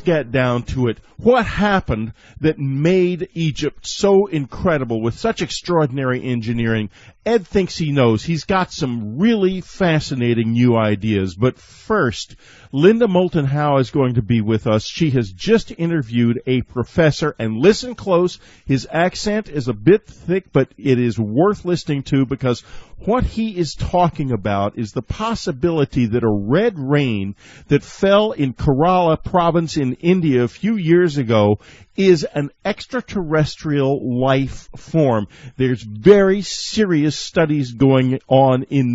get down to it. What happened that made Egypt so incredible with such extraordinary engineering? Ed thinks he knows. He's got some really fascinating new ideas. But first, Linda Moulton Howe is going to be with us. She has just interviewed a professor, and listen close. His accent is a bit thick, but it is worth listening to because what he is talking about is the possibility that a red rain that fell in Kerala province in India a few years ago is an extraterrestrial life form. There's very serious studies going on in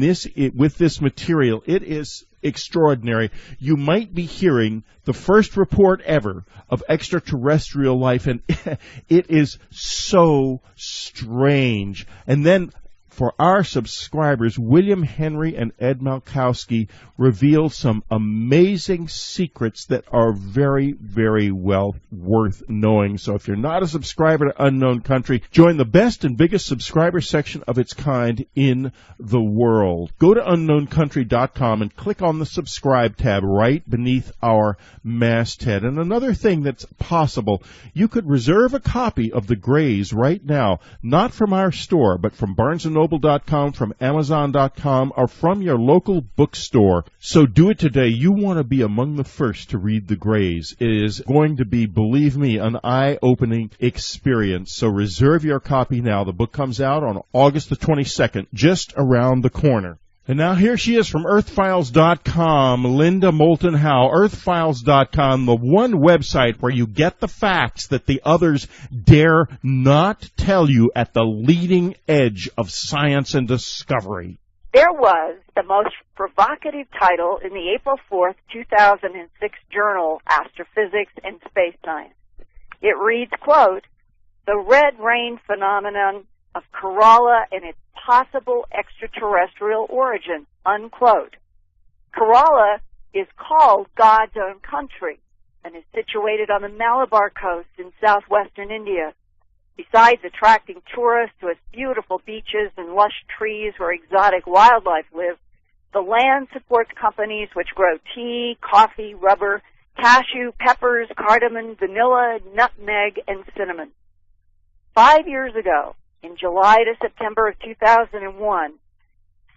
with this material. It is extraordinary. You might be hearing the first report ever of extraterrestrial life, and it is so strange. And then for our subscribers, William Henry and Ed Malkowski revealed some amazing secrets that are very, very well worth knowing. So if you're not a subscriber to Unknown Country, join the best and biggest subscriber section of its kind in the world. Go to unknowncountry.com and click on the subscribe tab right beneath our masthead. And another thing that's possible, you could reserve a copy of The Greys right now, not from our store, but from Barnes & Noble.com, from Amazon.com, or from your local bookstore. So do it today. You want to be among the first to read The Greys. It is going to be, believe me, an eye-opening experience. So reserve your copy now. The book comes out on August the 22nd, just around the corner. And now here she is from earthfiles.com, Linda Moulton Howe. Earthfiles.com, the one website where you get the facts that the others dare not tell you at the leading edge of science and discovery. There was the most provocative title in the April 4th, 2006 journal, Astrophysics and Space Science. It reads, quote, "The red rain phenomenon of Kerala and its possible extraterrestrial origin," unquote. Kerala is called God's own country and is situated on the Malabar coast in southwestern India. Besides attracting tourists to its beautiful beaches and lush trees where exotic wildlife live, the land supports companies which grow tea, coffee, rubber, cashew, peppers, cardamom, vanilla, nutmeg, and cinnamon. 5 years ago, in July to September of 2001,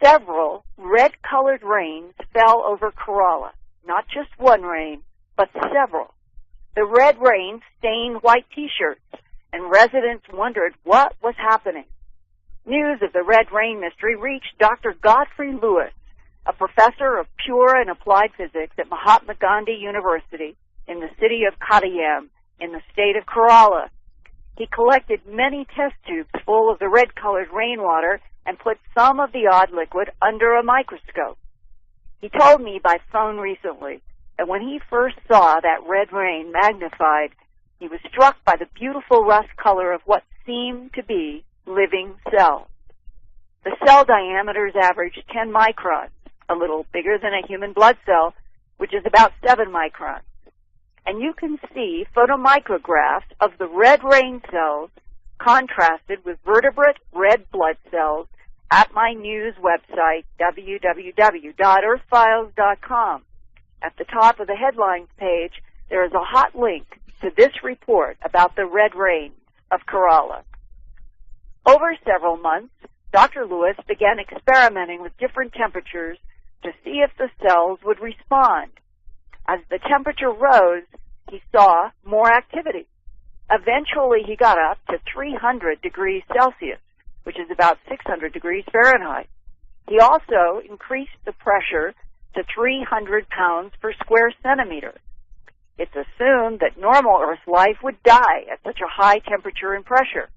several red-colored rains fell over Kerala. Not just one rain, but several. The red rain stained white T-shirts, and residents wondered what was happening. News of the red rain mystery reached Dr. Godfrey Lewis, a professor of pure and applied physics at Mahatma Gandhi University in the city of Kottayam in the state of Kerala. He collected many test tubes full of the red-colored rainwater and put some of the odd liquid under a microscope. He told me by phone recently that when he first saw that red rain magnified, he was struck by the beautiful rust color of what seemed to be living cells. The cell diameters averaged 10 microns, a little bigger than a human blood cell, which is about 7 microns. And you can see photomicrographs of the red rain cells contrasted with vertebrate red blood cells at my news website, www.earthfiles.com. At the top of the headlines page, there is a hot link to this report about the red rains of Kerala. Over several months, Dr. Lewis began experimenting with different temperatures to see if the cells would respond. As the temperature rose, he saw more activity. Eventually, he got up to 300 degrees Celsius, which is about 600 degrees Fahrenheit. He also increased the pressure to 300 pounds per square centimeter. It's assumed that normal Earth life would die at such a high temperature and pressure,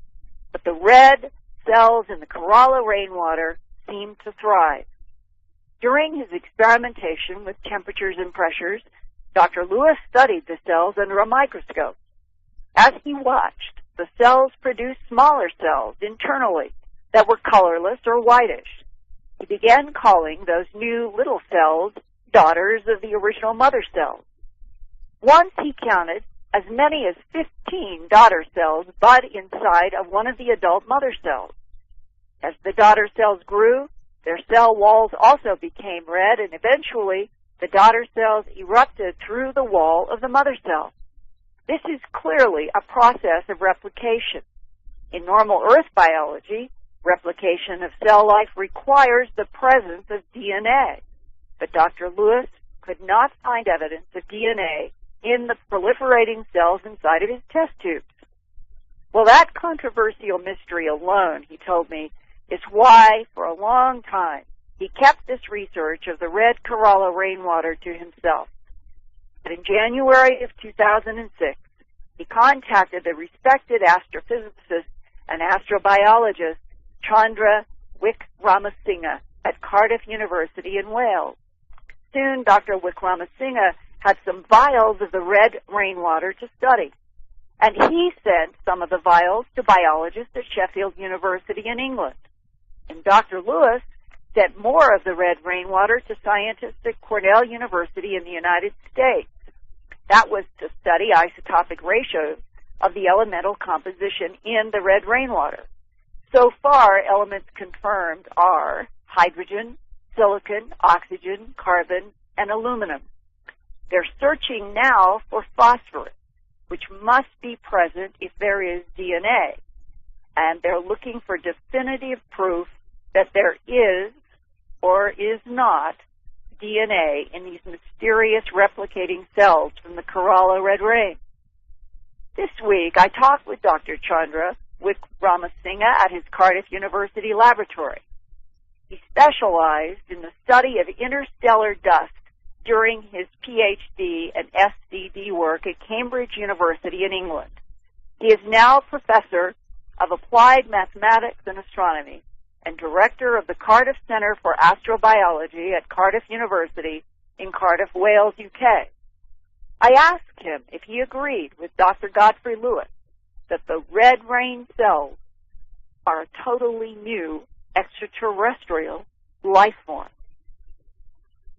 but the red cells in the Kerala rainwater seem to thrive. During his experimentation with temperatures and pressures, Dr. Lewis studied the cells under a microscope. As he watched, the cells produced smaller cells internally that were colorless or whitish. He began calling those new little cells daughters of the original mother cells. Once he counted as many as 15 daughter cells bud inside of one of the adult mother cells. As the daughter cells grew, their cell walls also became red, and eventually the daughter cells erupted through the wall of the mother cell. This is clearly a process of replication. In normal Earth biology, replication of cell life requires the presence of DNA. But Dr. Lewis could not find evidence of DNA in the proliferating cells inside of his test tubes. Well, that controversial mystery alone, he told me, is why, for a long time, he kept this research of the red Kerala rainwater to himself. But in January of 2006, he contacted the respected astrophysicist and astrobiologist Chandra Wickramasinghe at Cardiff University in Wales. Soon, Dr. Wickramasinghe had some vials of the red rainwater to study, and he sent some of the vials to biologists at Sheffield University in England. And Dr. Lewis sent more of the red rainwater to scientists at Cornell University in the United States. That was to study isotopic ratios of the elemental composition in the red rainwater. So far, elements confirmed are hydrogen, silicon, oxygen, carbon, and aluminum. They're searching now for phosphorus, which must be present if there is DNA. And they're looking for definitive proof that there is or is not DNA in these mysterious replicating cells from the Kerala red rain. This week, I talked with Dr. Chandra Wickramasinghe at his Cardiff University laboratory. He specialized in the study of interstellar dust during his PhD and SCD work at Cambridge University in England. He is now professor of applied mathematics and astronomy and director of the Cardiff Centre for Astrobiology at Cardiff University in Cardiff, Wales, UK. I asked him if he agreed with Dr. Godfrey Lewis that the red rain cells are a totally new extraterrestrial life form.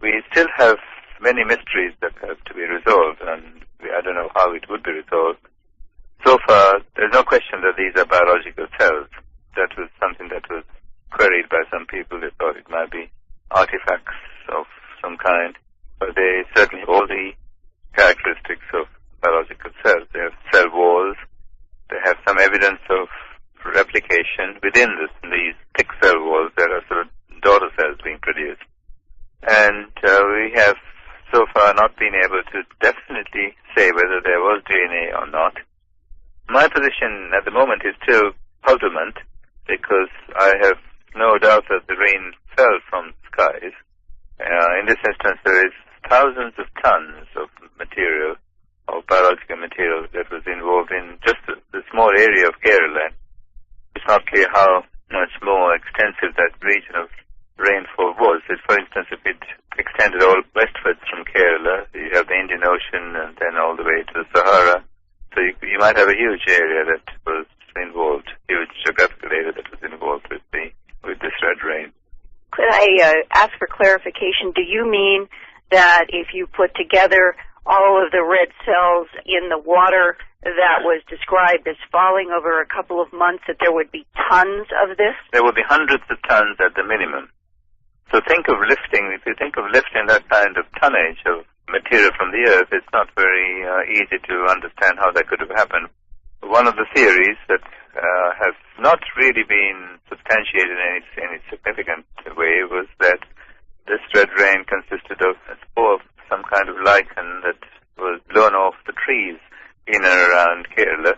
We still have many mysteries that have to be resolved, and I don't know how it would be resolved. So far, there's no question that these are biological cells. That was something that was queried by some people. They thought it might be artifacts of some kind, but they certainly have all the characteristics of biological cells. They have cell walls. They have some evidence of replication within these thick cell walls. There are sort of daughter cells being produced. And we have so far not been able to definitely say whether there was DNA or not. My position at the moment is still puzzlement, because I have no doubt that the rain fell from skies. In this instance, there is thousands of tons of material, of biological material, that was involved in just the small area of Kerala. It's not clear how much more extensive that region of rainfall was. For instance, if it extended all westwards from Kerala, you have the Indian Ocean and then all the way to the Sahara. So you might have a huge area that was involved, huge geographical area that was involved with this red rain. Could I ask for clarification? Do you mean that if you put together all of the red cells in the water that was described as falling over a couple of months, that there would be tons of this? There would be hundreds of tons at the minimum. So think of lifting, if you think of lifting that kind of tonnage of material from the Earth, it's not very easy to understand how that could have happened. One of the theories that has not really been substantiated in any significant way was that this red rain consisted of a spore of some kind of lichen that was blown off the trees in and around Kerala,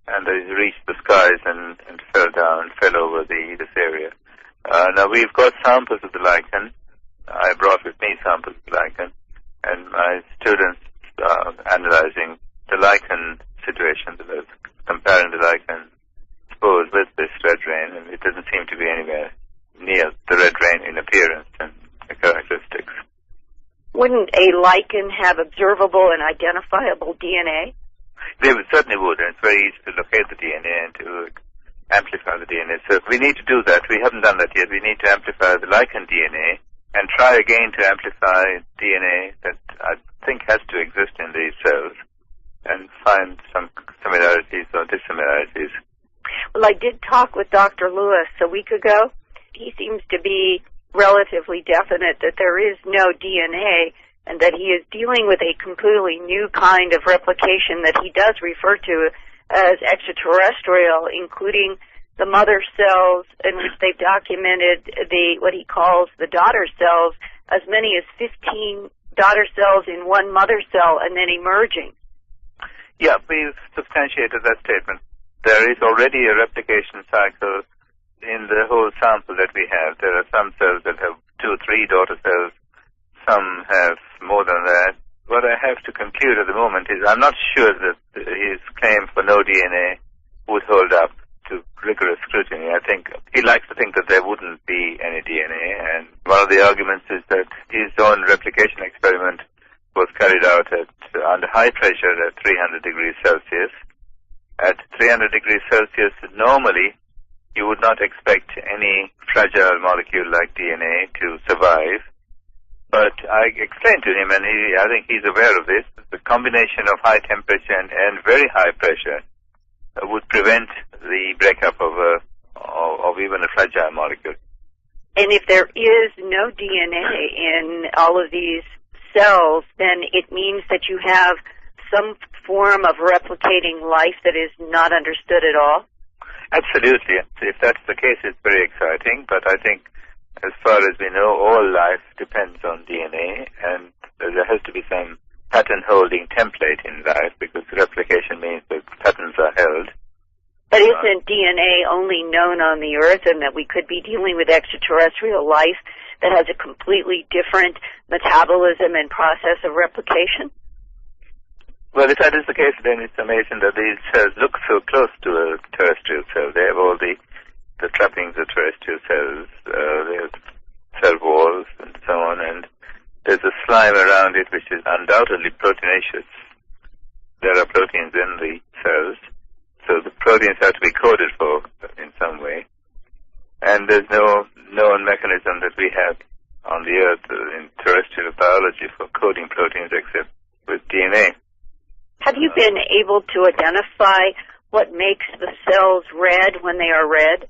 and it reached the skies and fell over this area. Now we've got samples of the lichen. I brought with me samples of the lichen, and my students are analyzing the lichen situation, comparing the lichen spores with this red rain, and it doesn't seem to be anywhere near the red rain in appearance and characteristics. Wouldn't a lichen have observable and identifiable DNA? They certainly would, and it's very easy to locate the DNA and to amplify the DNA. So we need to do that. We haven't done that yet. We need to amplify the lichen DNA and try again to amplify DNA that I think has to exist in these cells and find some similarities or dissimilarities. Well, I did talk with Dr. Lewis a week ago. He seems to be relatively definite that there is no DNA and that he is dealing with a completely new kind of replication that he does refer to as extraterrestrial, including the mother cells, in which they've documented what he calls the daughter cells, as many as 15 daughter cells in one mother cell and then emerging. Yeah, we've substantiated that statement. There is already a replication cycle in the whole sample that we have. There are some cells that have 2 or 3 daughter cells. Some have more than that. What I have to conclude at the moment is I'm not sure that his claim for no DNA would hold up to rigorous scrutiny. I think he likes to think that there wouldn't be any DNA, and one of the arguments is that his own replication experiment was carried out under high pressure at 300 degrees Celsius. At 300 degrees Celsius, normally you would not expect any fragile molecule like DNA to survive. But I explained to him, and I think he's aware of this, the combination of high temperature and very high pressure would prevent the breakup of even a fragile molecule. And if there is no DNA in all of these cells, then it means that you have some form of replicating life that is not understood at all? Absolutely. If that's the case, it's very exciting, but I think as far as we know, all life depends on DNA, and there has to be some pattern-holding template in life, because replication means that patterns are held. But isn't DNA only known on the Earth, and that we could be dealing with extraterrestrial life that has a completely different metabolism and process of replication? Well, if that is the case, then it's amazing that these cells look so close to a terrestrial cell. They have all the trappings of terrestrial cells. They have cell walls and so on, and there's a slime around it which is undoubtedly proteinaceous. There are proteins in the cells, so the proteins have to be coded for in some way. And there's no known mechanism that we have on the Earth in terrestrial biology for coding proteins except with DNA. Have you been able to identify what makes the cells red when they are red?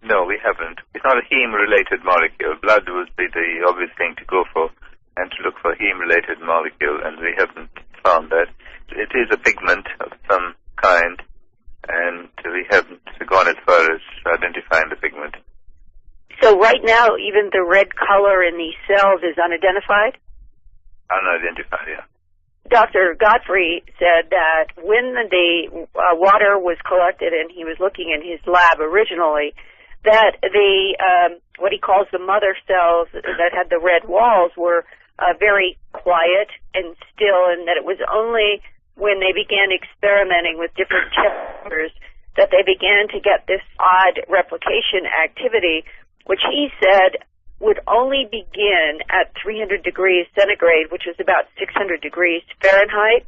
No, we haven't. It's not a heme-related molecule. Blood would be the obvious thing to go for, and to look for heme-related molecule, and we haven't found that. It is a pigment of some kind, and we haven't gone as far as identifying the pigment. So right now, even the red color in these cells is unidentified? Unidentified, yeah. Dr. Godfrey said that when the water was collected and he was looking in his lab originally, that the what he calls the mother cells that had the red walls were very quiet and still, and that it was only when they began experimenting with different temperatures that they began to get this odd replication activity, which he said would only begin at 300 degrees centigrade, which is about 600 degrees Fahrenheit.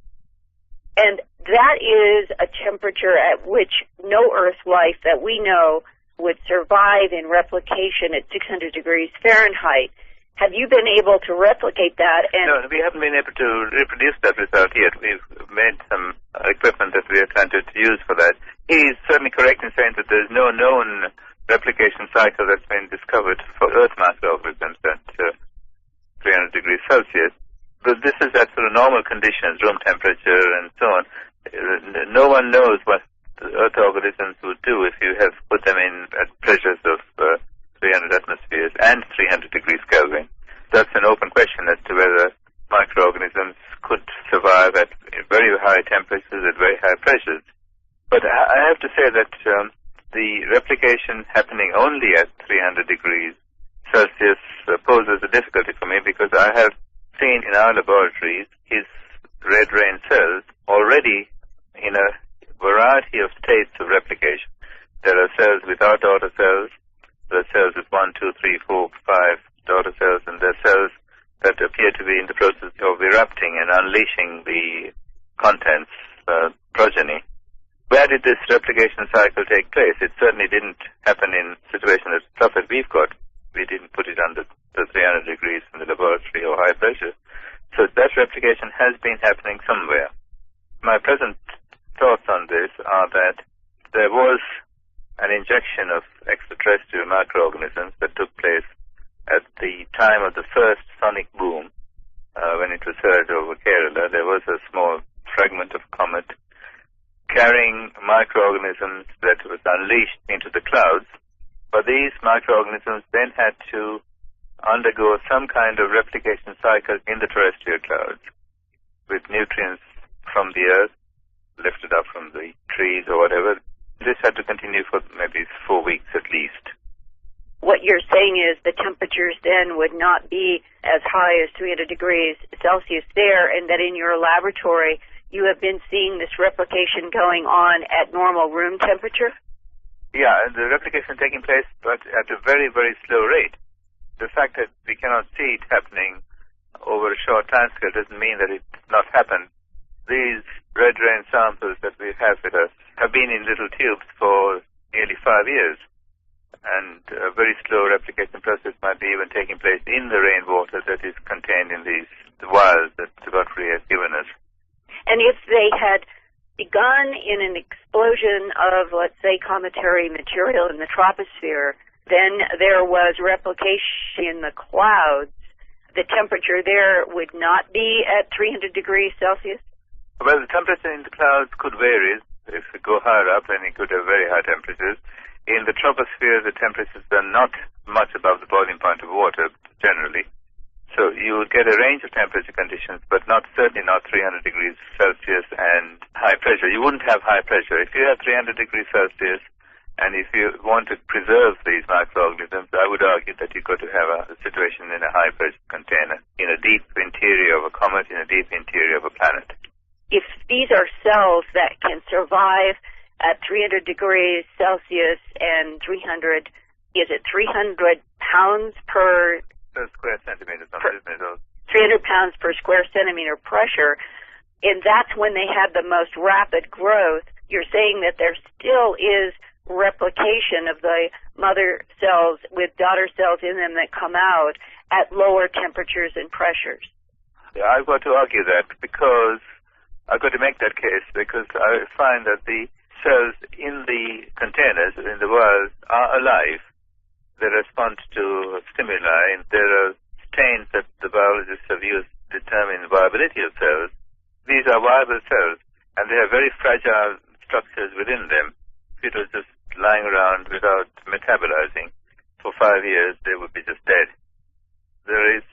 And that is a temperature at which no Earth life that we know would survive in replication at 600 degrees Fahrenheit. Have you been able to replicate that? And no, we haven't been able to reproduce that result yet. We've made some equipment that we are trying to use for that. He's certainly correct in saying that there's no known replication cycle that's been discovered for Earth microorganisms at 300 degrees Celsius. But this is at sort of normal conditions, room temperature and so on. No one knows what the Earth organisms would do if you have put them in at pressures of 300 atmospheres and 300 degrees Kelvin. That's an open question as to whether microorganisms could survive at very high temperatures, at very high pressures. But I have to say that the replication happening only at 300 degrees Celsius poses a difficulty for me, because I have seen in our laboratories his red rain cells already in a variety of states of replication. There are cells without daughter cells, there are cells with 1, 2, 3, 4, 5 daughter cells, and there are cells that appear to be in the process of erupting and unleashing the contents, progeny. Where did this replication cycle take place? It certainly didn't happen in situations as tough as we've got. We didn't put it under the 300 degrees in the laboratory or high pressure. So that replication has been happening somewhere. My present thoughts on this are that there was an injection of extraterrestrial microorganisms that took place at the time of the first sonic boom when it was heard over Kerala, there was a small fragment of comet carrying microorganisms that was unleashed into the clouds. But these microorganisms then had to undergo some kind of replication cycle in the terrestrial clouds with nutrients from the earth lifted up from the trees or whatever. This had to continue for maybe 4 weeks at least. What you're saying is the temperatures then would not be as high as 300 degrees Celsius there, and that in your laboratory you have been seeing this replication going on at normal room temperature? Yeah, the replication taking place, but at a very, very slow rate. The fact that we cannot see it happening over a short time scale doesn't mean that it did not happen. These red rain samples that we have with us have been in little tubes for nearly 5 years. And a very slow replication process might be even taking place in the rainwater that is contained in these vials that Godfrey has given us. And if they had begun in an explosion of, let's say, cometary material in the troposphere, then there was replication in the clouds, the temperature there would not be at 300 degrees Celsius? Well, the temperature in the clouds could vary. If you go higher up, then you could have very high temperatures. In the troposphere, the temperatures are not much above the boiling point of water, generally. So you would get a range of temperature conditions, but certainly not 300 degrees Celsius and high pressure. You wouldn't have high pressure. If you have 300 degrees Celsius, and if you want to preserve these microorganisms, I would argue that you've got to have a situation in a high-pressure container, in a deep interior of a comet, in a deep interior of a planet. If these are cells that can survive at 300 degrees Celsius and 300 pounds per square centimeter, 300 pounds per square centimeter pressure, and that's when they have the most rapid growth. You're saying that there still is replication of the mother cells with daughter cells in them that come out at lower temperatures and pressures. Yeah, I've got to argue that because I've got to make that case because I find that the cells in the containers, in the vials, are alive. They respond to stimuli. There are stains that the biologists have used to determine the viability of cells. These are viable cells, and they have very fragile structures within them. If it was just lying around without metabolizing for 5 years, they would be just dead. There is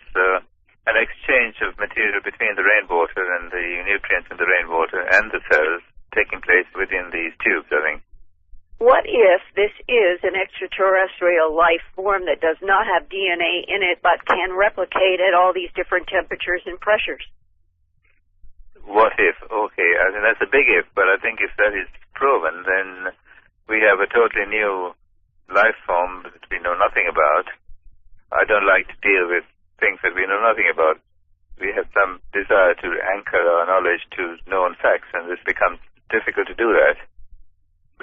an exchange of material between the rainwater and the nutrients in the rainwater and the cells taking place within these tubes, I think. What if this is an extraterrestrial life form that does not have DNA in it but can replicate at all these different temperatures and pressures? What if? Okay, I mean, that's a big if, but I think if that is proven, then we have a totally new life form that we know nothing about. I don't like to deal with things that we know nothing about. We have some desire to anchor our knowledge to known facts, and this becomes difficult to do that.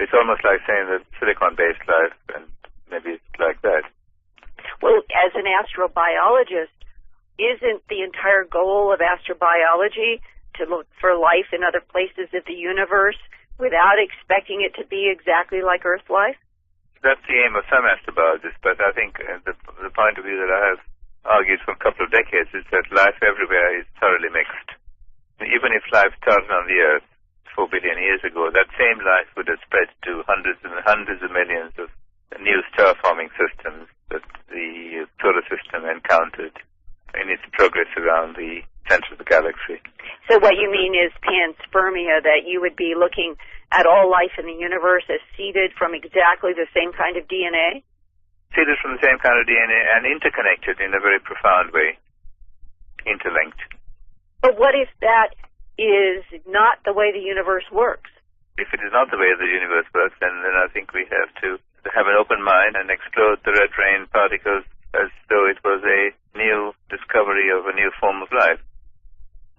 It's almost like saying that silicon-based life, and maybe it's like that. Well, as an astrobiologist, isn't the entire goal of astrobiology to look for life in other places of the universe without expecting it to be exactly like Earth life? That's the aim of some astrobiologists, but I think the point of view that I have argued for a couple of decades is that life everywhere is thoroughly mixed. Even if life started on the Earth 4 billion years ago, that same life would have spread to hundreds and hundreds of millions of new star-forming systems that the solar system encountered in its progress around the center of the galaxy. So what you mean is panspermia, that you would be looking at all life in the universe as seeded from exactly the same kind of DNA? Seeded from the same kind of DNA and interconnected in a very profound way, interlinked. But what if that is not the way the universe works? If it is not the way the universe works, then I think we have to have an open mind and explore the red rain particles as though it was a new discovery of a new form of life.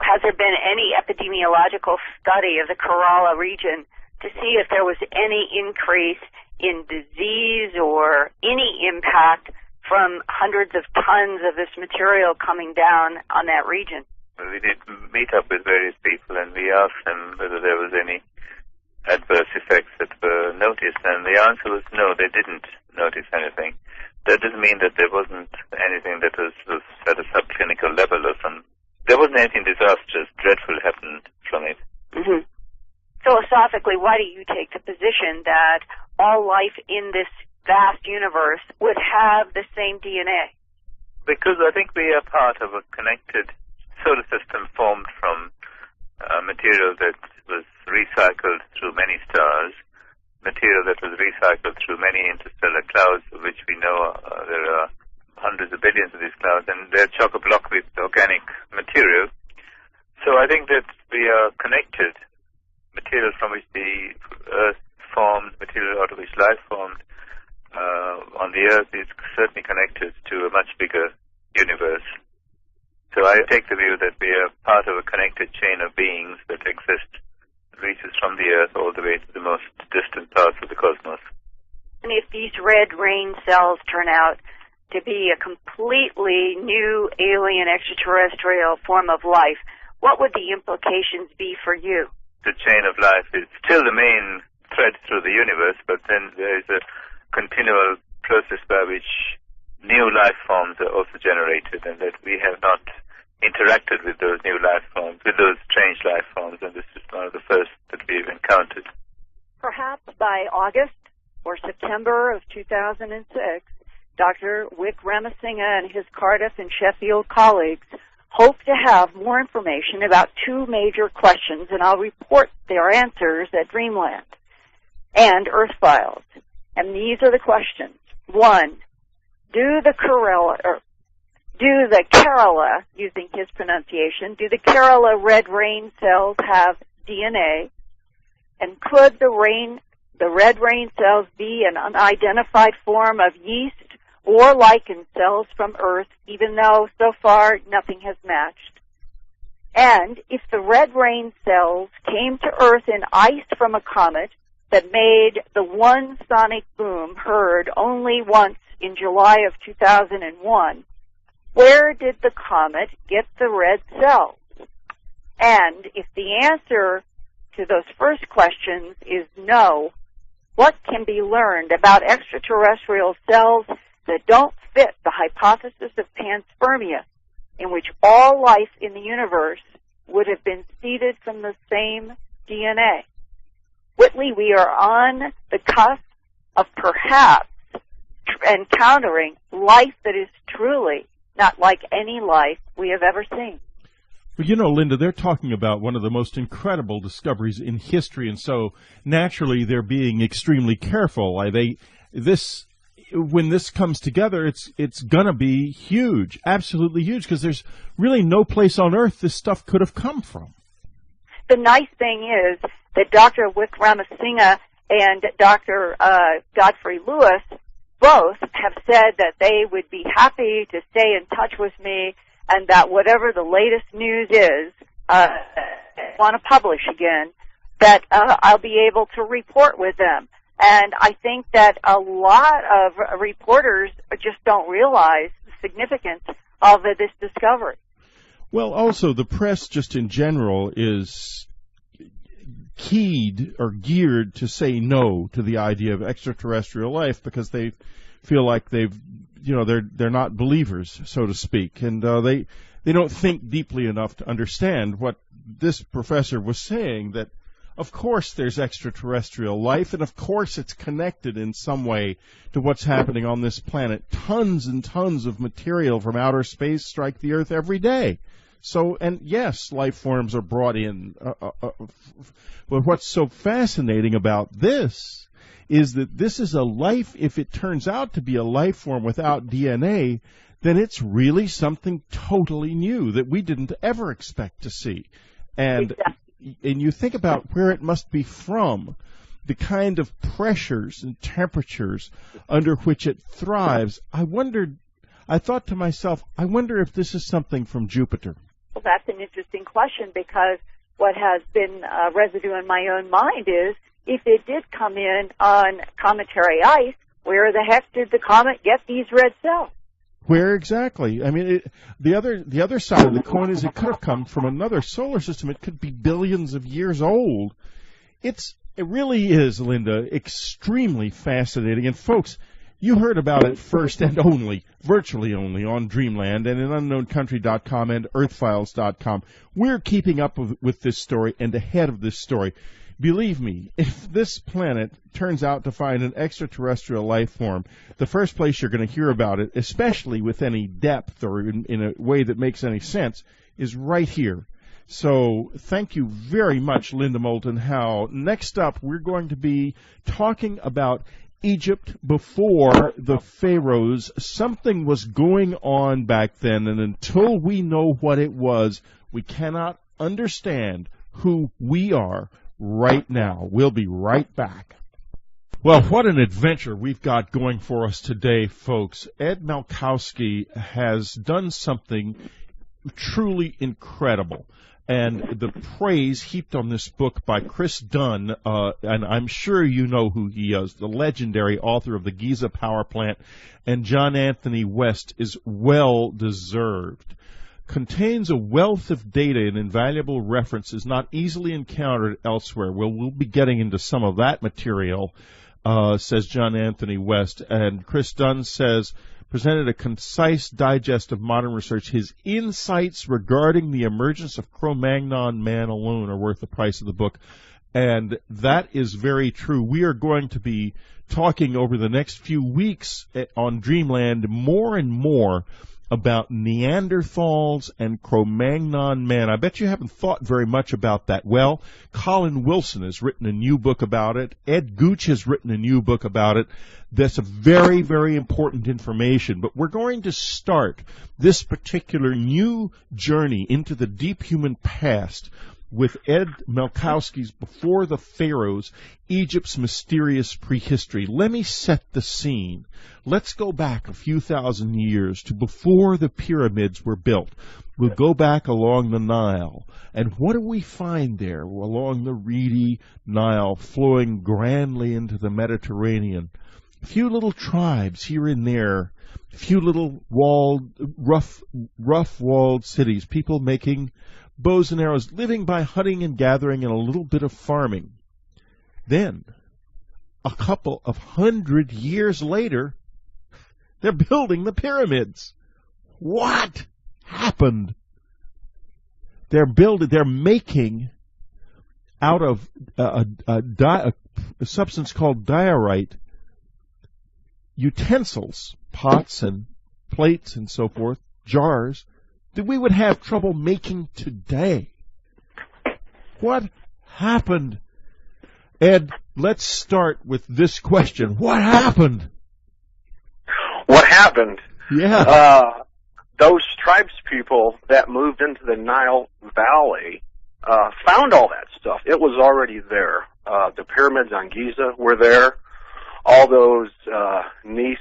Has there been any epidemiological study of the Kerala region to see if there was any increase in disease or any impact from hundreds of tons of this material coming down on that region? We did meet up with various people and we asked them whether there was any adverse effects that were noticed, and the answer was no, they didn't notice anything. That doesn't mean that there wasn't anything that was at a subclinical level or some. There was something disastrous, dreadful happened from it. Mm-hmm. Philosophically, why do you take the position that all life in this vast universe would have the same DNA? Because I think we are part of a connected solar system formed from material that was recycled through many stars, material that was recycled through many interstellar clouds, of which we know there are hundreds of billions of these clouds, and they're chock-a-block with organic material. So I think that we are connected. Material from which the Earth formed, material out of which life formed on the Earth is certainly connected to a much bigger universe. So I take the view that we are part of a connected chain of beings that exist, reaches from the Earth all the way to the most distant parts of the cosmos. And if these red rain cells turn out to be a completely new alien extraterrestrial form of life, what would the implications be for you? The chain of life is still the main thread through the universe, but then there is a continual process by which new life forms are also generated, and that we have not interacted with those new life forms, with those strange life forms, and this is one of the first that we've encountered. Perhaps by August or September of 2006, Dr. Wick Ramasinghe and his Cardiff and Sheffield colleagues hope to have more information about two major questions, and I'll report their answers at Dreamland and Earth Files. And these are the questions. One, do the Kerala, using his pronunciation, do the Kerala red rain cells have DNA? And could the red rain cells be an unidentified form of yeast or lichen cells from Earth, even though so far nothing has matched? And if the red rain cells came to Earth in ice from a comet that made the one sonic boom heard only once in July of 2001, where did the comet get the red cells? And if the answer to those first questions is no, what can be learned about extraterrestrial cells that don't fit the hypothesis of panspermia, in which all life in the universe would have been seeded from the same DNA? Whitley, we are on the cusp of perhaps encountering life that is truly not like any life we have ever seen. Well, you know, Linda, they're talking about one of the most incredible discoveries in history, and so naturally they're being extremely careful. When this comes together, it's going to be huge, absolutely huge, because there's really no place on Earth this stuff could have come from. The nice thing is that Dr. Wick Ramasinghe and Dr. Godfrey Lewis both have said that they would be happy to stay in touch with me, and that whatever the latest news is, want to publish again, that I'll be able to report with them. And I think that a lot of reporters just don't realize the significance of this discovery. Well, also, the press just in general is keyed or geared to say no to the idea of extraterrestrial life because they feel like they're not believers, so to speak, and they don't think deeply enough to understand what this professor was saying, that of course there's extraterrestrial life, and of course it's connected in some way to what's happening on this planet. Tons and tons of material from outer space strike the Earth every day. So, and yes, life forms are brought in. But what's so fascinating about this is that this is a life, if it turns out to be a life form without DNA, then it's really something totally new that we didn't ever expect to see. And you think about where it must be from, the kind of pressures and temperatures under which it thrives. I thought to myself, I wonder if this is something from Jupiter. Well, that's an interesting question, because what has been residue in my own mind is, if it did come in on cometary ice, where the heck did the comet get these red cells? Where exactly? I mean, the other side of the coin is it could have come from another solar system. It could be billions of years old. It really is, Linda, extremely fascinating. And folks, You heard about it first and only, virtually only, on Dreamland and in UnknownCountry.com and EarthFiles.com. We're keeping up with this story and ahead of this story. Believe me, if this planet turns out to find an extraterrestrial life form, the first place you're going to hear about it, especially with any depth or in a way that makes any sense, is right here. So thank you very much, Linda Moulton Howe. Next up, we're going to be talking about Egypt before the pharaohs. Something was going on back then, and until we know what it was, we cannot understand who we are right now. We'll be right back. Well, what an adventure we've got going for us today, folks. Ed Malkowski has done something truly incredible. And the praise heaped on this book by Chris Dunn, and I'm sure you know who he is, the legendary author of the Giza Power Plant, and John Anthony West, is well deserved. Contains a wealth of data and invaluable references not easily encountered elsewhere. We'll be getting into some of that material, says John Anthony West. And Chris Dunn says, presented a concise digest of modern research. His insights regarding the emergence of Cro-Magnon man alone are worth the price of the book. And that is very true. We are going to be talking over the next few weeks on Dreamland more and more about Neanderthals and Cro-Magnon man. I bet you haven't thought very much about that. Well, Colin Wilson has written a new book about it. Ed Gooch has written a new book about it. That's a very, very important information. But we're going to start this particular new journey into the deep human past with Ed Malkowski's Before the Pharaohs, Egypt's Mysterious Prehistory. Let me set the scene. Let's go back a few thousand years to before the pyramids were built. We'll go back along the Nile. And what do we find there along the reedy Nile flowing grandly into the Mediterranean? A few little tribes here and there, a few little rough-walled cities, people making bows and arrows, living by hunting and gathering and a little bit of farming. Then, a couple of 100 years later, they're building the pyramids. What happened? They're making out of a substance called diorite utensils, pots and plates and so forth, jars, that we would have trouble making today. What happened? Ed, let's start with this question. What happened? What happened? Yeah. Those tribespeople that moved into the Nile Valley found all that stuff. It was already there. The pyramids on Giza were there. All those nice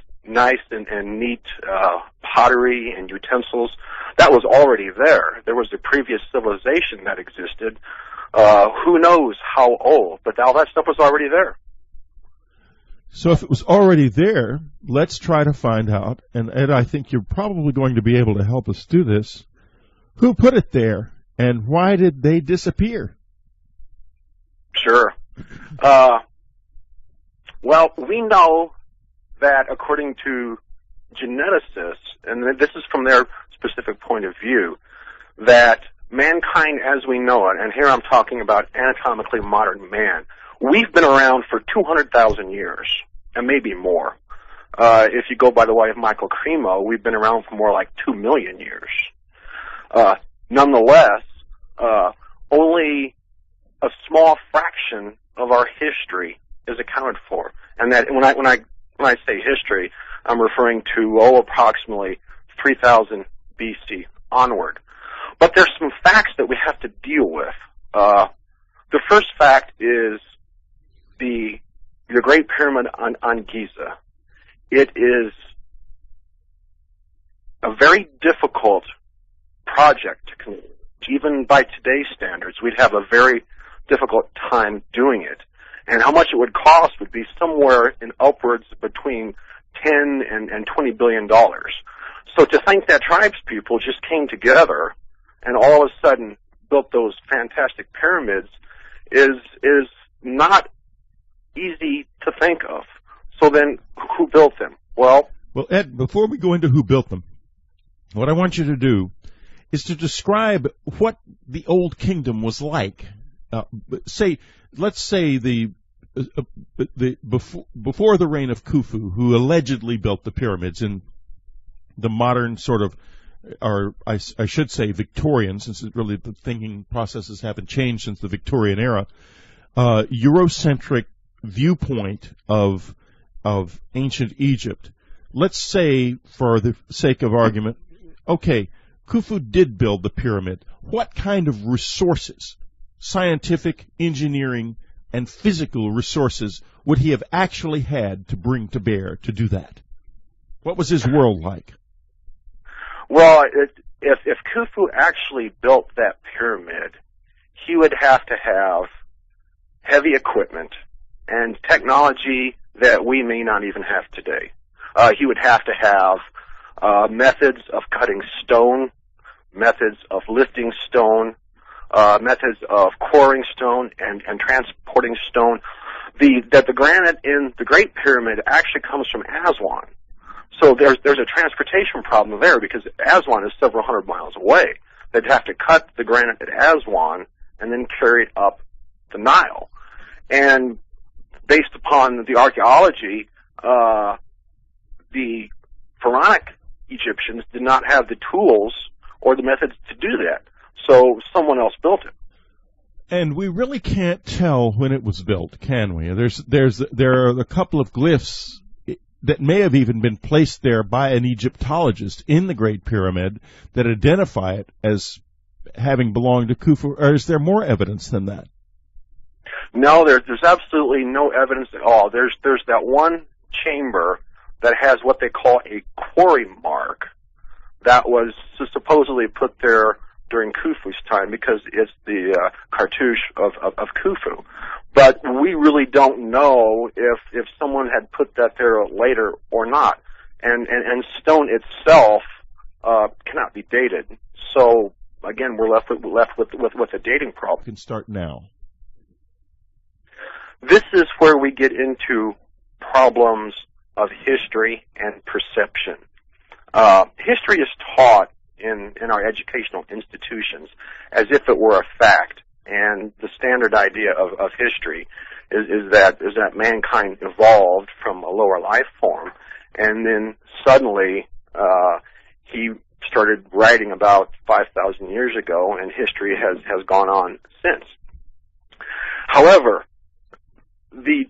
and neat pottery and utensils, that was already there. There was a previous civilization that existed. Who knows how old, but all that stuff was already there. So if it was already there, let's try to find out, and Ed, I think you're probably going to be able to help us do this. Who put it there, and why did they disappear? Sure. Well, we know that according to geneticists, and this is from their specific point of view, that mankind as we know it, and here I'm talking about anatomically modern man, we've been around for 200,000 years, and maybe more. If you go by the way of Michael Cremo, we've been around for more like 2 million years. Nonetheless, only a small fraction of our history is accounted for. And that when I say history, I'm referring to, approximately 3000 BC onward. But there's some facts that we have to deal with. The first fact is the Great Pyramid on Giza. It is a very difficult project to complete. Even by today's standards, we'd have a very difficult time doing it. And how much it would cost would be somewhere in upwards between $10 and $20 billion. So to think that tribespeople just came together and all of a sudden built those fantastic pyramids is not easy to think of. So then, who built them? Well, Ed, before we go into who built them, what I want you to do is to describe what the Old Kingdom was like. Let's say before the reign of Khufu, who allegedly built the pyramids in the modern sort of, or I should say Victorian, since really the thinking processes haven't changed since the Victorian era, Eurocentric viewpoint of ancient Egypt. Let's say, for the sake of argument, okay, Khufu did build the pyramid. What kind of resources, scientific, engineering, and physical resources, would he have actually had to bring to bear to do that? What was his world like? Well, if Khufu actually built that pyramid, he would have to have heavy equipment and technology that we may not even have today. He would have to have methods of cutting stone, methods of lifting stone, methods of quarrying stone and transporting stone. The granite in the Great Pyramid actually comes from Aswan. So there's a transportation problem there because Aswan is several hundred miles away. They'd have to cut the granite at Aswan and then carry it up the Nile. And based upon the archaeology, the pharaonic Egyptians did not have the tools or the methods to do that. So someone else built it. And we really can't tell when it was built, can we? There are a couple of glyphs that may have even been placed there by an Egyptologist in the Great Pyramid that identify it as having belonged to Khufu. Or is there more evidence than that? No, there's absolutely no evidence at all. There's that one chamber that has what they call a quarry mark that was supposedly put there during Khufu's time because it's the cartouche of Khufu. But we really don't know if someone had put that there later or not. And stone itself cannot be dated. So again, we're left with a dating problem. We can start now. This is where we get into problems of history and perception. History is taught in our educational institutions as if it were a fact, and the standard idea of history is that mankind evolved from a lower life form, and then suddenly he started writing about 5,000 years ago, and history has gone on since. However, the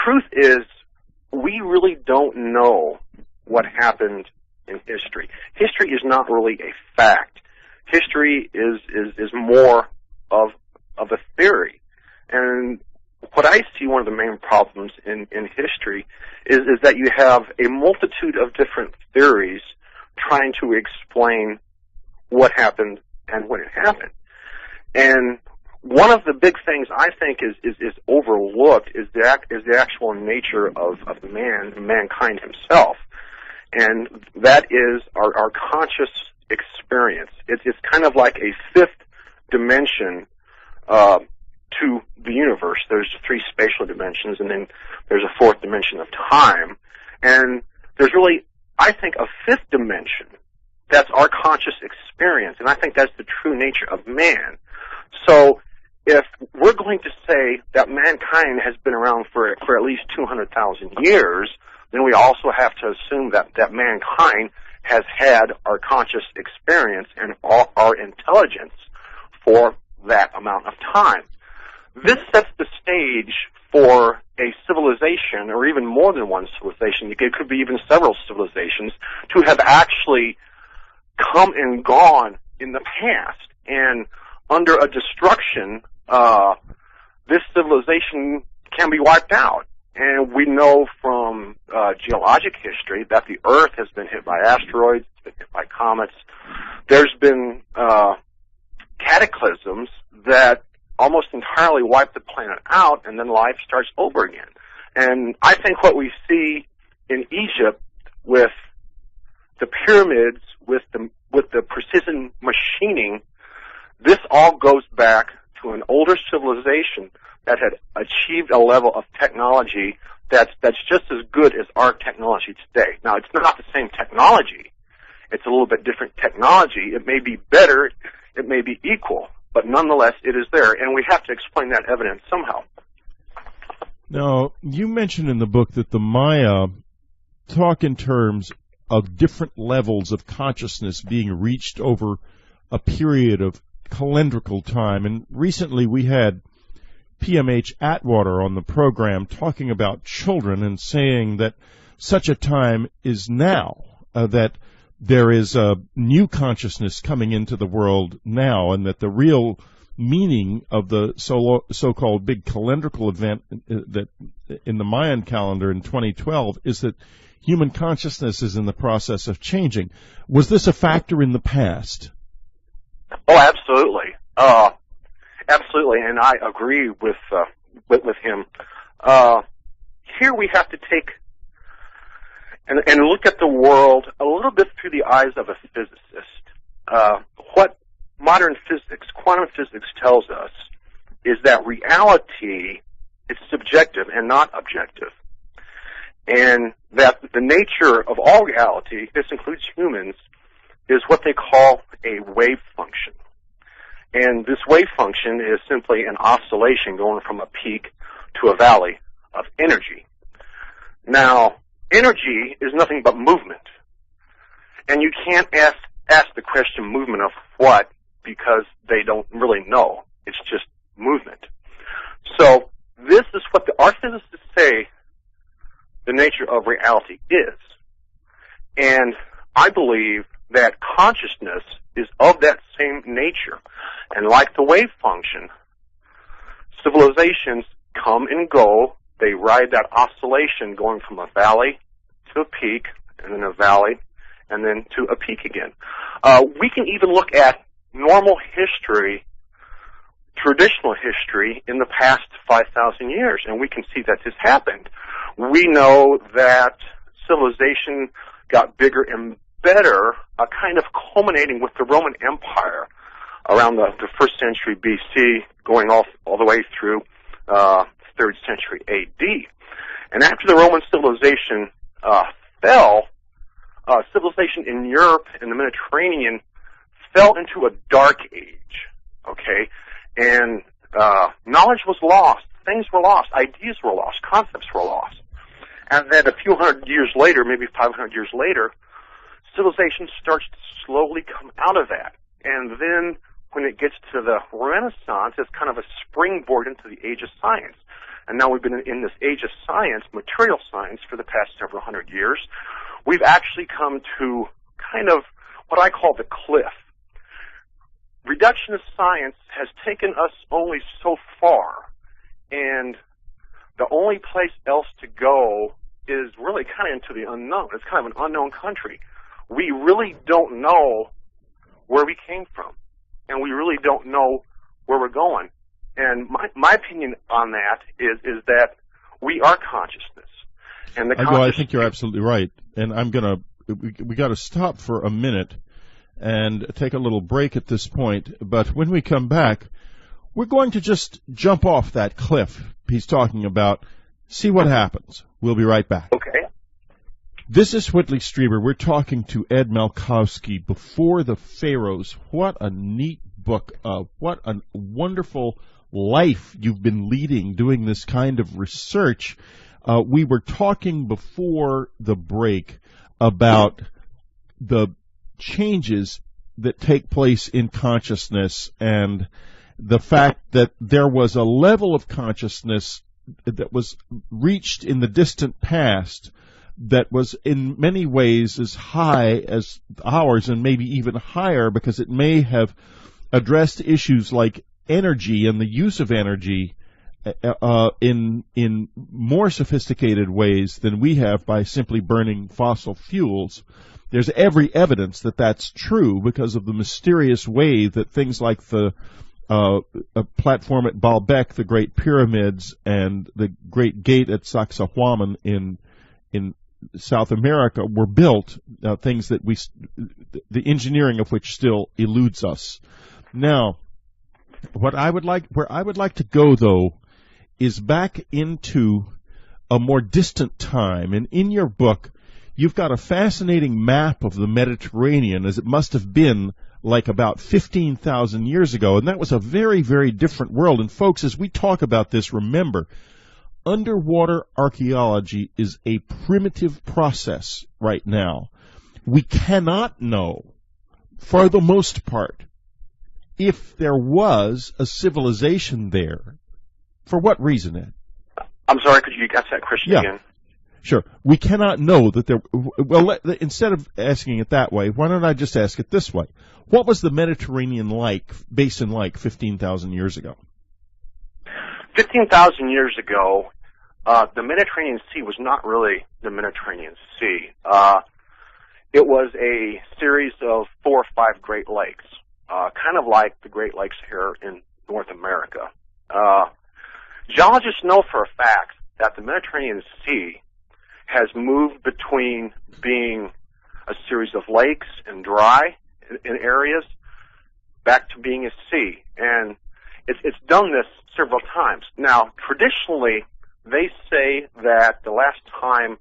truth is we really don't know what happened in history. History is not really a fact. History is more of a theory. And what I see one of the main problems in history is that you have a multitude of different theories trying to explain what happened and when it happened. And one of the big things I think is overlooked is the actual nature of mankind himself. And that is our conscious experience. It's kind of like a fifth dimension to the universe. There's 3 spatial dimensions, and then there's a 4th dimension of time. And there's really, I think, a 5th dimension that's our conscious experience. And I think that's the true nature of man. So if we're going to say that mankind has been around for at least 200,000 years, then we also have to assume that mankind has had our conscious experience and our intelligence for that amount of time. This sets the stage for a civilization, or even more than one civilization, it could be even several civilizations, to have actually come and gone in the past. And under a destruction, this civilization can be wiped out. And we know from geologic history that the Earth has been hit by asteroids, it's been hit by comets. There's been cataclysms that almost entirely wipe the planet out, and then life starts over again. And I think what we see in Egypt with the pyramids, with the precision machining, this all goes back to an older civilization that had achieved a level of technology that's just as good as our technology today. Now, it's not the same technology. It's a little bit different technology. It may be better, it may be equal, but nonetheless, it is there, and we have to explain that evidence somehow. Now, you mentioned in the book that the Maya talk in terms of different levels of consciousness being reached over a period of calendrical time, and recently we had PMH Atwater on the program talking about children and saying that such a time is now, that there is a new consciousness coming into the world now, and that the real meaning of the so-called big calendrical event that in the Mayan calendar in 2012 is that human consciousness is in the process of changing. Was this a factor in the past? Oh, absolutely. Absolutely, and I agree with him. Here we have to take and look at the world a little bit through the eyes of a physicist. What modern physics, quantum physics, tells us is that reality is subjective and not objective. And that the nature of all reality, this includes humans, is what they call a wave function. And this wave function is simply an oscillation going from a peak to a valley of energy. Now, energy is nothing but movement. And you can't ask the question movement of what, because they don't really know. It's just movement. So this is what our physicists say the nature of reality is. And I believe that consciousness is of that same nature. And like the wave function, civilizations come and go. They ride that oscillation going from a valley to a peak, and then a valley, and then to a peak again. We can even look at normal history, traditional history in the past 5,000 years, and we can see that this happened. We know that civilization got bigger and better, kind of culminating with the Roman Empire around the 1st century BC, going all the way through 3rd century AD. And after the Roman civilization fell, civilization in Europe and the Mediterranean fell into a dark age, okay? And knowledge was lost, things were lost, ideas were lost, concepts were lost. And then a few hundred years later, maybe 500 years later, civilization starts to slowly come out of that. And then when it gets to the Renaissance, it's kind of a springboard into the age of science. And now we've been in this age of science, material science, for the past several hundred years. We've actually come to kind of what I call the cliff. Reductionist science has taken us only so far, and the only place else to go is really kind of into the unknown. It's kind of an unknown country. We really don't know where we came from, and we really don't know where we're going. And my opinion on that is that we are consciousness. And I think you're absolutely right. And we got to stop for a minute and take a little break at this point. But when we come back, we're going to just jump off that cliff he's talking about, see what happens. We'll be right back. Okay. This is Whitley Strieber. We're talking to Ed Malkowski, Before the Pharaohs. What a neat book. What a wonderful life you've been leading doing this kind of research. We were talking before the break about the changes that take place in consciousness and the fact that there was a level of consciousness that was reached in the distant past that was in many ways as high as ours and maybe even higher, because it may have addressed issues like energy and the use of energy in more sophisticated ways than we have by simply burning fossil fuels. There's every evidence that that's true because of the mysterious way that things like the platform at Baalbek, the Great Pyramids, and the Great Gate at Sacsayhuaman in South America were built, things that the engineering of which still eludes us. Now, where I would like to go, though, is back into a more distant time. And in your book, you've got a fascinating map of the Mediterranean as it must have been like about 15,000 years ago. And that was a very, very different world. And folks, as we talk about this, remember, underwater archaeology is a primitive process right now. We cannot know, for the most part, if there was a civilization there. For what reason, Ed? I'm sorry, could you ask that question again? Sure. We cannot know that there... Well, instead of asking it that way, why don't I just ask it this way? What was the Mediterranean basin like 15,000 years ago? 15,000 years ago, the Mediterranean Sea was not really the Mediterranean Sea. It was a series of 4 or 5 Great Lakes, kind of like the Great Lakes here in North America. Geologists know for a fact that the Mediterranean Sea has moved between being a series of lakes and dry in areas back to being a sea. And it's done this several times. Now, traditionally, they say that the last time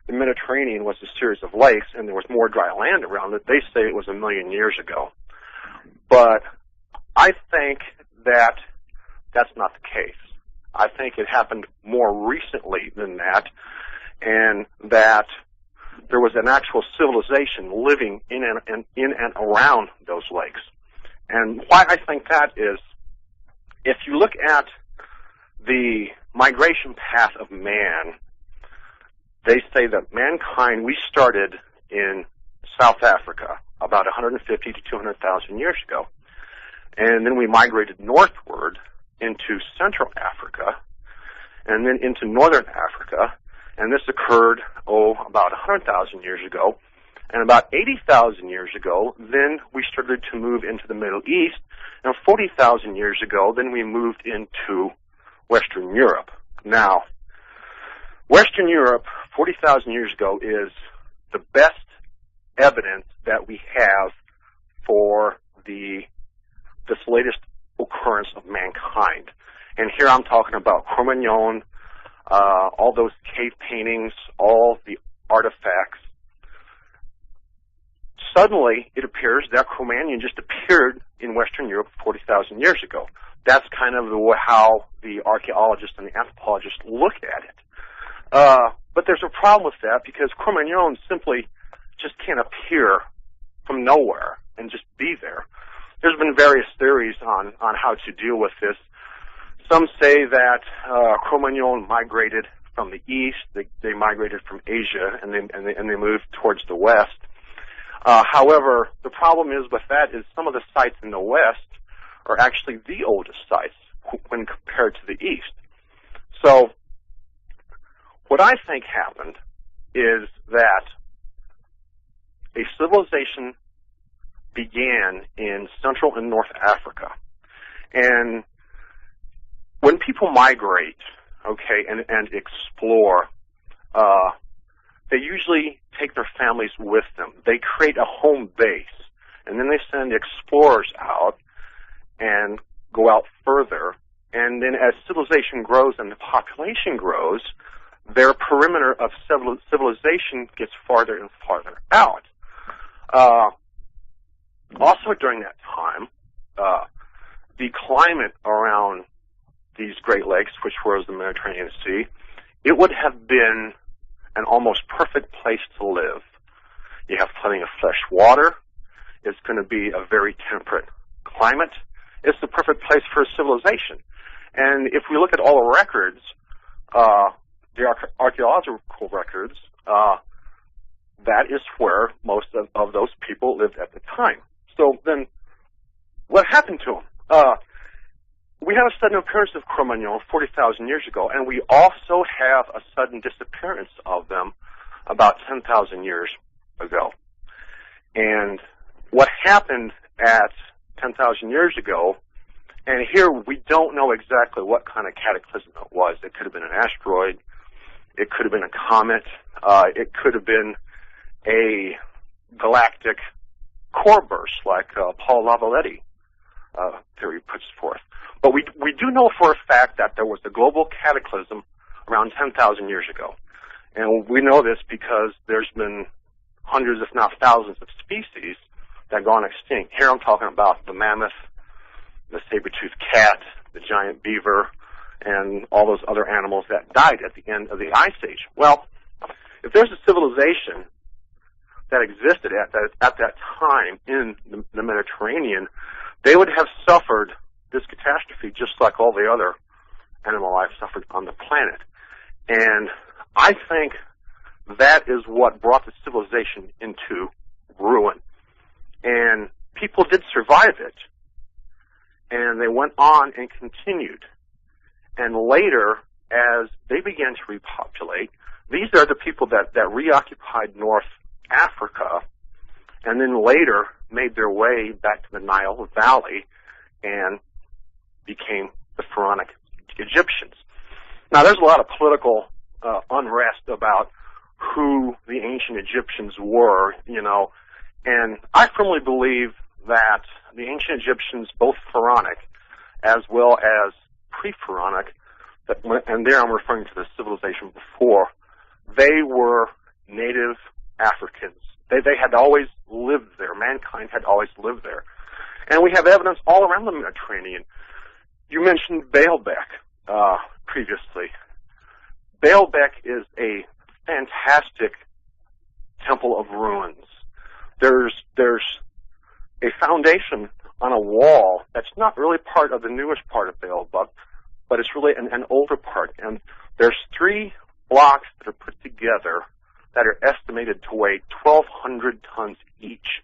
the Mediterranean was a series of lakes and there was more dry land around it, they say it was 1 million years ago. But I think that that's not the case. I think it happened more recently than that, and that there was an actual civilization living in and around those lakes. And why I think that is, if you look at the migration path of man, they say that mankind, we started in South Africa about 150 to 200,000 years ago. And then we migrated northward into Central Africa, and then into Northern Africa, and this occurred, about 100,000 years ago. And about 80,000 years ago, then we started to move into the Middle East, and 40,000 years ago, then we moved into Western Europe. Now, Western Europe, 40,000 years ago, is the best evidence that we have for this latest occurrence of mankind. And here I'm talking about Cro-Magnon, all those cave paintings, all the artifacts. Suddenly, it appears that Cro-Magnon just appeared in Western Europe 40,000 years ago. That's kind of how the archaeologists and the anthropologists look at it. But there's a problem with that, because Cro-Magnon simply just can't appear from nowhere and just be there. There's been various theories on how to deal with this. Some say that Cro-Magnon migrated from the east. They migrated from Asia, and they moved towards the west. However, the problem is with that is some of the sites in the west are actually the oldest sites when compared to the east. So what I think happened is that a civilization began in Central and North Africa. And when people migrate, and explore, they usually take their families with them. They create a home base, and then they send explorers out and go out further. And then as civilization grows and the population grows, their perimeter of civilization gets farther and farther out. Also during that time, the climate around these Great Lakes, which was the Mediterranean Sea, it would have been an almost perfect place to live. You have plenty of fresh water. It's going to be a very temperate climate. It's the perfect place for a civilization. And if we look at all the records, the archaeological records, that is where most of those people lived at the time. So then, what happened to them? We have a sudden appearance of Cro-Magnon 40,000 years ago, and we also have a sudden disappearance of them about 10,000 years ago. And what happened at 10,000 years ago, and here we don't know exactly what kind of cataclysm it was. It could have been an asteroid. It could have been a comet. It could have been a galactic core burst, like Paul Lavaletti theory puts forth. But we do know for a fact that there was a global cataclysm around 10,000 years ago. And we know this because there's been hundreds, if not thousands, of species that have gone extinct. Here I'm talking about the mammoth, the saber-toothed cat, the giant beaver, and all those other animals that died at the end of the Ice Age. Well, if there's a civilization that existed at that time in the Mediterranean, they would have suffered this catastrophe just like all the other animal life suffered on the planet. And I think that is what brought the civilization into ruin. And people did survive it, and they went on and continued. And later, as they began to repopulate, these are the people that reoccupied North Africa, and then later made their way back to the Nile Valley and became the Pharaonic Egyptians. Now, there's a lot of political unrest about who the ancient Egyptians were, and I firmly believe that the ancient Egyptians, both Pharaonic as well as pre-Pharaonic, and there I'm referring to the civilization before, they were native Africans. They had always lived there. Mankind had always lived there. And we have evidence all around the Mediterranean. You mentioned Baalbek previously. Baalbek is a fantastic temple of ruins. There's a foundation on a wall that's not really part of the newest part of Baalbek, but it's really an older part. And there's 3 blocks that are put together that are estimated to weigh 1,200 tons each.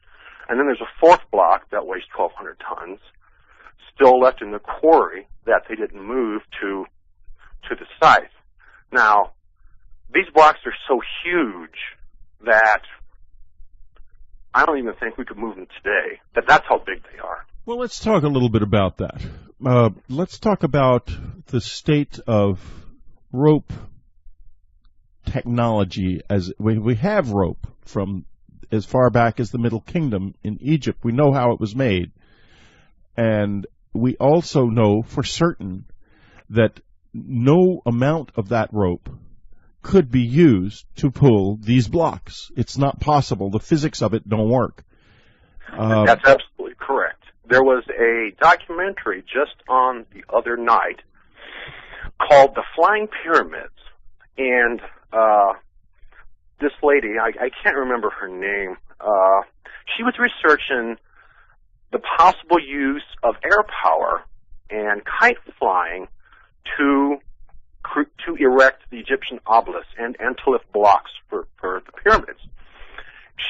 And then there's a 4th block that weighs 1,200 tons still left in the quarry that they didn't move to the site. Now, these blocks are so huge that I don't even think we could move them today. That's how big they are. Well, let's talk a little bit about that. Let's talk about the state of rope technology. As we have rope from as far back as the Middle Kingdom in Egypt. We know how it was made. And we also know for certain that no amount of that rope could be used to pull these blocks. It's not possible. The physics of it don't work. That's absolutely correct. There was a documentary just on the other night called The Flying Pyramids, and this lady, I can't remember her name, she was researching the possible use of air power and kite flying to erect the Egyptian obelisks and to lift blocks for the pyramids.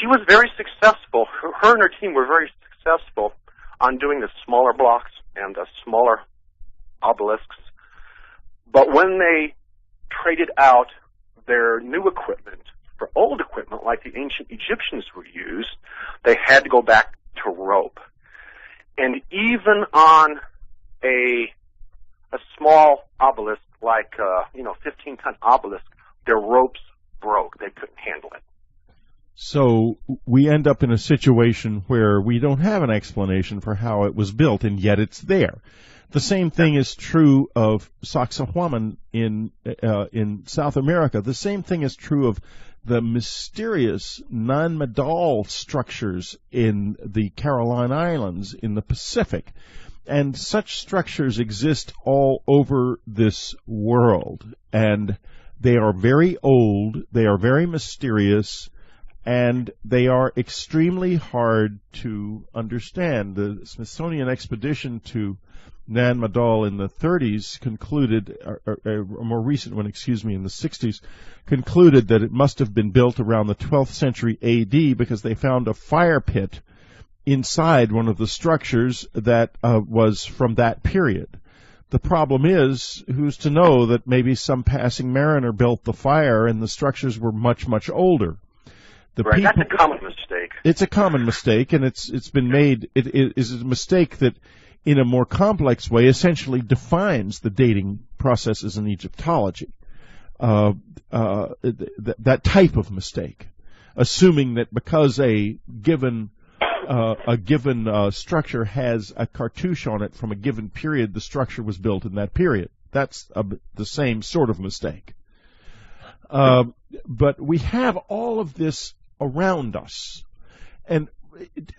She was very successful. Her and her team were very successful on doing the smaller blocks and the smaller obelisks. But when they traded out their new equipment for old equipment like the ancient Egyptians would use, they had to go back to rope. And even on a small obelisk like 15-ton obelisk, their ropes broke. They couldn't handle it. So we end up in a situation where we don't have an explanation for how it was built, and yet it's there. The same thing is true of Sacsayhuaman in South America. The same thing is true of the mysterious non-medal structures in the Caroline Islands in the Pacific. And such structures exist all over this world. And they are very old, they are very mysterious, and they are extremely hard to understand. The Smithsonian expedition to Nan Madol in the 30s concluded, a more recent one, in the 60s, concluded that it must have been built around the 12th century A.D. because they found a fire pit inside one of the structures that was from that period. The problem is, who's to know that maybe some passing mariner built the fire and the structures were much, much older. Right, that's a common mistake. It's a common mistake, and it's been made. It is a mistake that, in a more complex way, essentially defines the dating processes in Egyptology. That type of mistake, assuming that because a given structure has a cartouche on it from a given period, the structure was built in that period. That's the same sort of mistake. But we have all of this around us. And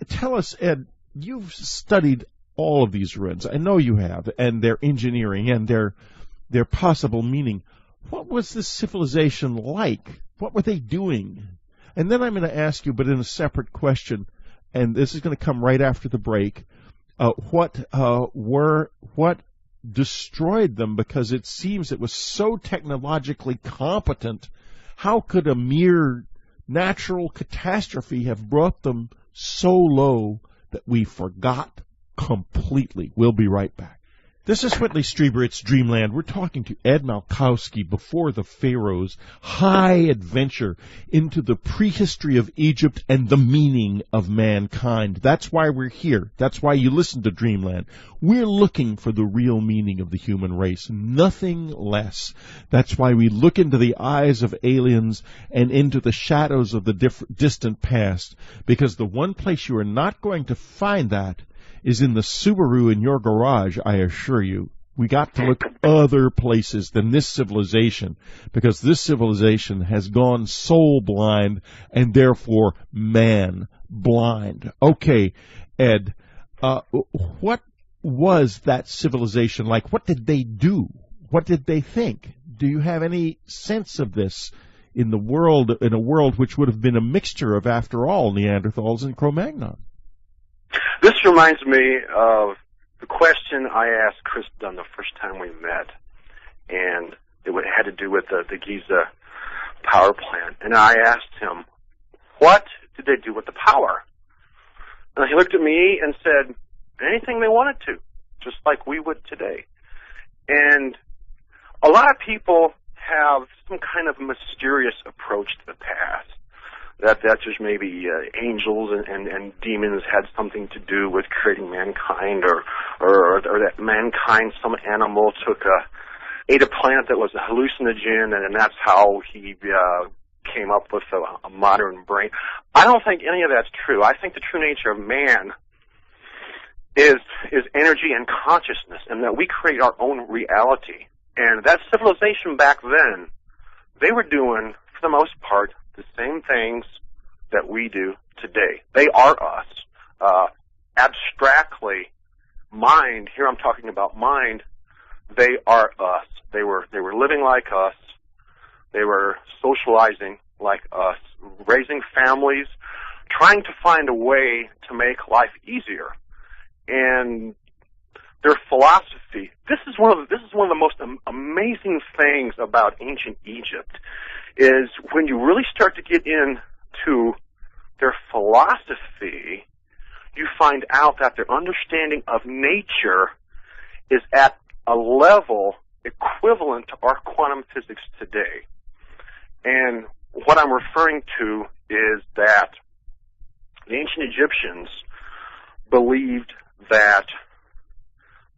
tell us, Ed, you've studied all of these ruins. I know you have, and their engineering and their possible meaning. What was this civilization like? What were they doing? And then I'm going to ask you, but in a separate question, and this is going to come right after the break, what destroyed them, because it seems it was so technologically competent. How could a mere natural catastrophe have brought them so low that we forgot completely? We'll be right back. This is Whitley Strieber. It's Dreamland. We're talking to Ed Malkowski, Before the Pharaohs, high adventure into the prehistory of Egypt and the meaning of mankind. That's why we're here. That's why you listen to Dreamland. We're looking for the real meaning of the human race, nothing less. That's why we look into the eyes of aliens and into the shadows of the distant past, because the one place you are not going to find that is in the Subaru in your garage, I assure you. We got to look other places than this civilization, because this civilization has gone soul blind and therefore man blind. Okay, Ed, what was that civilization like? What did they do? What did they think? Do you have any sense of this in a world which would have been a mixture of, after all, Neanderthals and Cro-Magnon? This reminds me of the question I asked Chris Dunn the first time we met, and it had to do with the Giza power plant. And I asked him, what did they do with the power? And he looked at me and said, anything they wanted to, just like we would today. And a lot of people have some kind of mysterious approach to the past. That just maybe angels and demons had something to do with creating mankind, or that mankind, some animal ate a plant that was a hallucinogen, and that's how he came up with a modern brain. I don't think any of that's true. I think the true nature of man is energy and consciousness, and that we create our own reality. And that civilization back then, they were doing, for the most part, the same things that we do today. They are us. Abstractly, mind, here I'm talking about mind, they are us. They were living like us. They were socializing like us, raising families, trying to find a way to make life easier. And their philosophy, this is one of the most amazing things about ancient Egypt, is when you really start to get into their philosophy, you find out that their understanding of nature is at a level equivalent to our quantum physics today. And what I'm referring to is that the ancient Egyptians believed that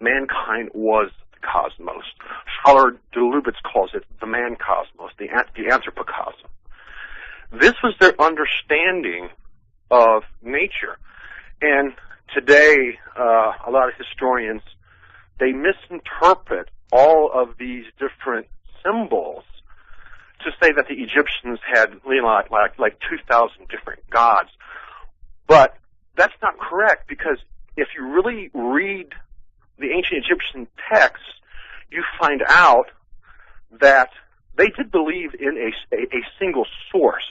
mankind was the cosmos. Scholar de Lubitz calls it the man-cosmos, the anthropocosm. This was their understanding of nature. And today, a lot of historians, they misinterpret all of these different symbols to say that the Egyptians had like 2,000 different gods. But that's not correct, because if you really read the ancient Egyptian texts, you find out that they did believe in a single source.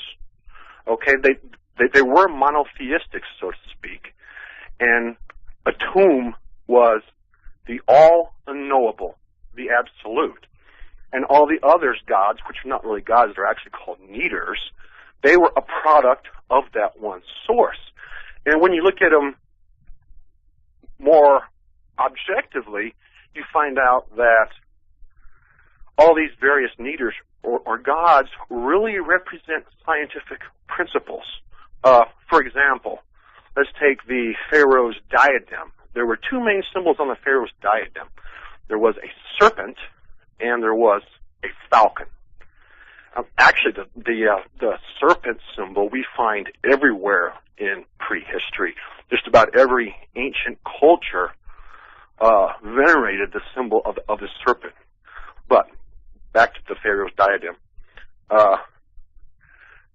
Okay, they were monotheistic, so to speak, and Atum was the all-knowable, the absolute, and all the others gods, which are not really gods, they're actually called neiters, they were a product of that one source. And when you look at them more objectively, you find out that all these various neiters or gods really represent scientific principles. For example, let's take the Pharaoh's diadem. There were two main symbols on the Pharaoh's diadem. There was a serpent and there was a falcon. Actually, the serpent symbol we find everywhere in prehistory. Just about every ancient culture venerated the symbol of the serpent. But back to the Pharaoh's diadem.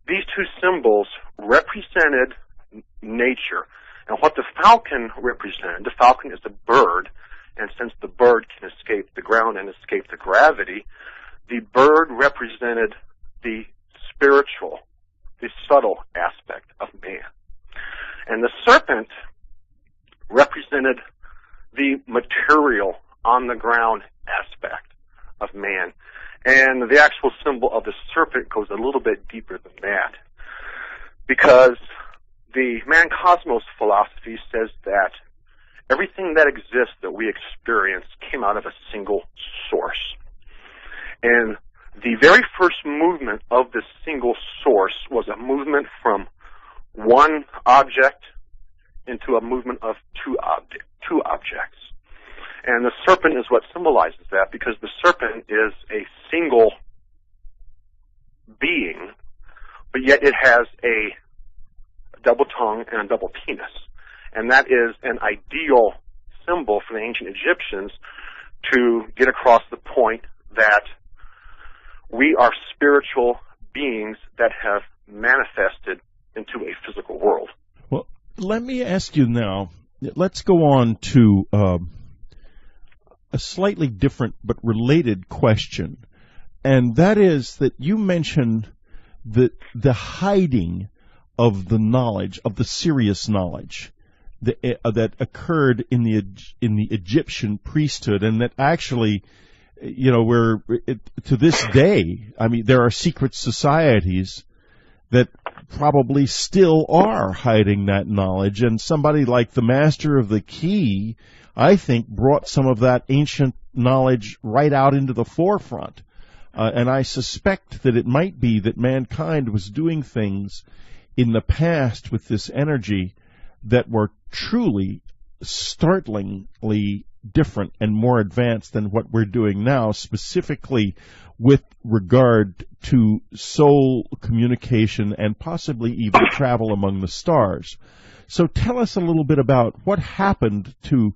these two symbols represented nature. And what the falcon represented, the falcon is a bird, and since the bird can escape the ground and escape the gravity, the bird represented the spiritual, the subtle aspect of man. And the serpent represented the material, on the ground aspect of man. And the actual symbol of the serpent goes a little bit deeper than that, because the man-cosmos philosophy says that everything that exists that we experience came out of a single source. And the very first movement of this single source was a movement from one object into a movement of two objects. And the serpent is what symbolizes that, because the serpent is a single being, but yet it has a double tongue and a double penis. And that is an ideal symbol for the ancient Egyptians to get across the point that we are spiritual beings that have manifested into a physical world. Well, let me ask you now, let's go on to a slightly different but related question, and that is that you mentioned the hiding of the knowledge, of the serious knowledge that occurred in the Egyptian priesthood, and that actually, to this day, I mean, there are secret societies that probably still are hiding that knowledge, and somebody like the Master of the Key, I think, brought some of that ancient knowledge right out into the forefront. And I suspect that it might be that mankind was doing things in the past with this energy that were truly startlingly different and more advanced than what we're doing now, specifically with regard to soul communication and possibly even travel among the stars. So tell us a little bit about what happened to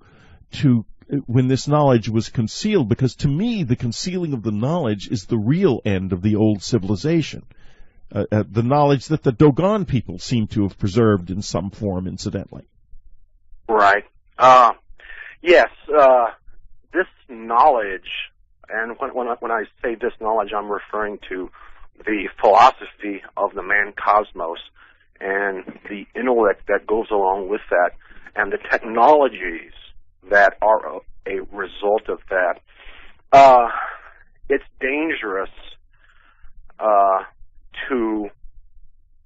when this knowledge was concealed, because to me the concealing of the knowledge is the real end of the old civilization. The knowledge that the Dogon people seem to have preserved in some form, incidentally. Right. Yes. This knowledge, and when I say this knowledge, I'm referring to the philosophy of the man-cosmos and the intellect that goes along with that, and the technologies that are a result of that. It's dangerous to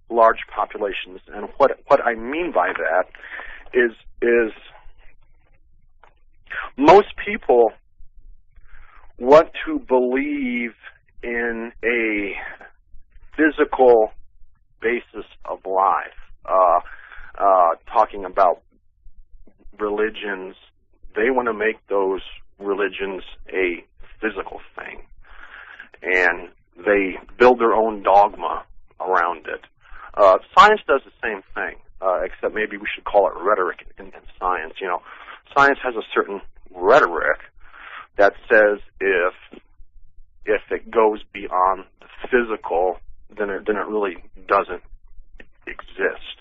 large populations, and what I mean by that is most people want to believe in a physical basis of life. Talking about religions, they want to make those religions a physical thing, and they build their own dogma around it. Science does the same thing, except maybe we should call it rhetoric in science. You know, science has a certain rhetoric that says if it goes beyond the physical, then it really doesn't exist.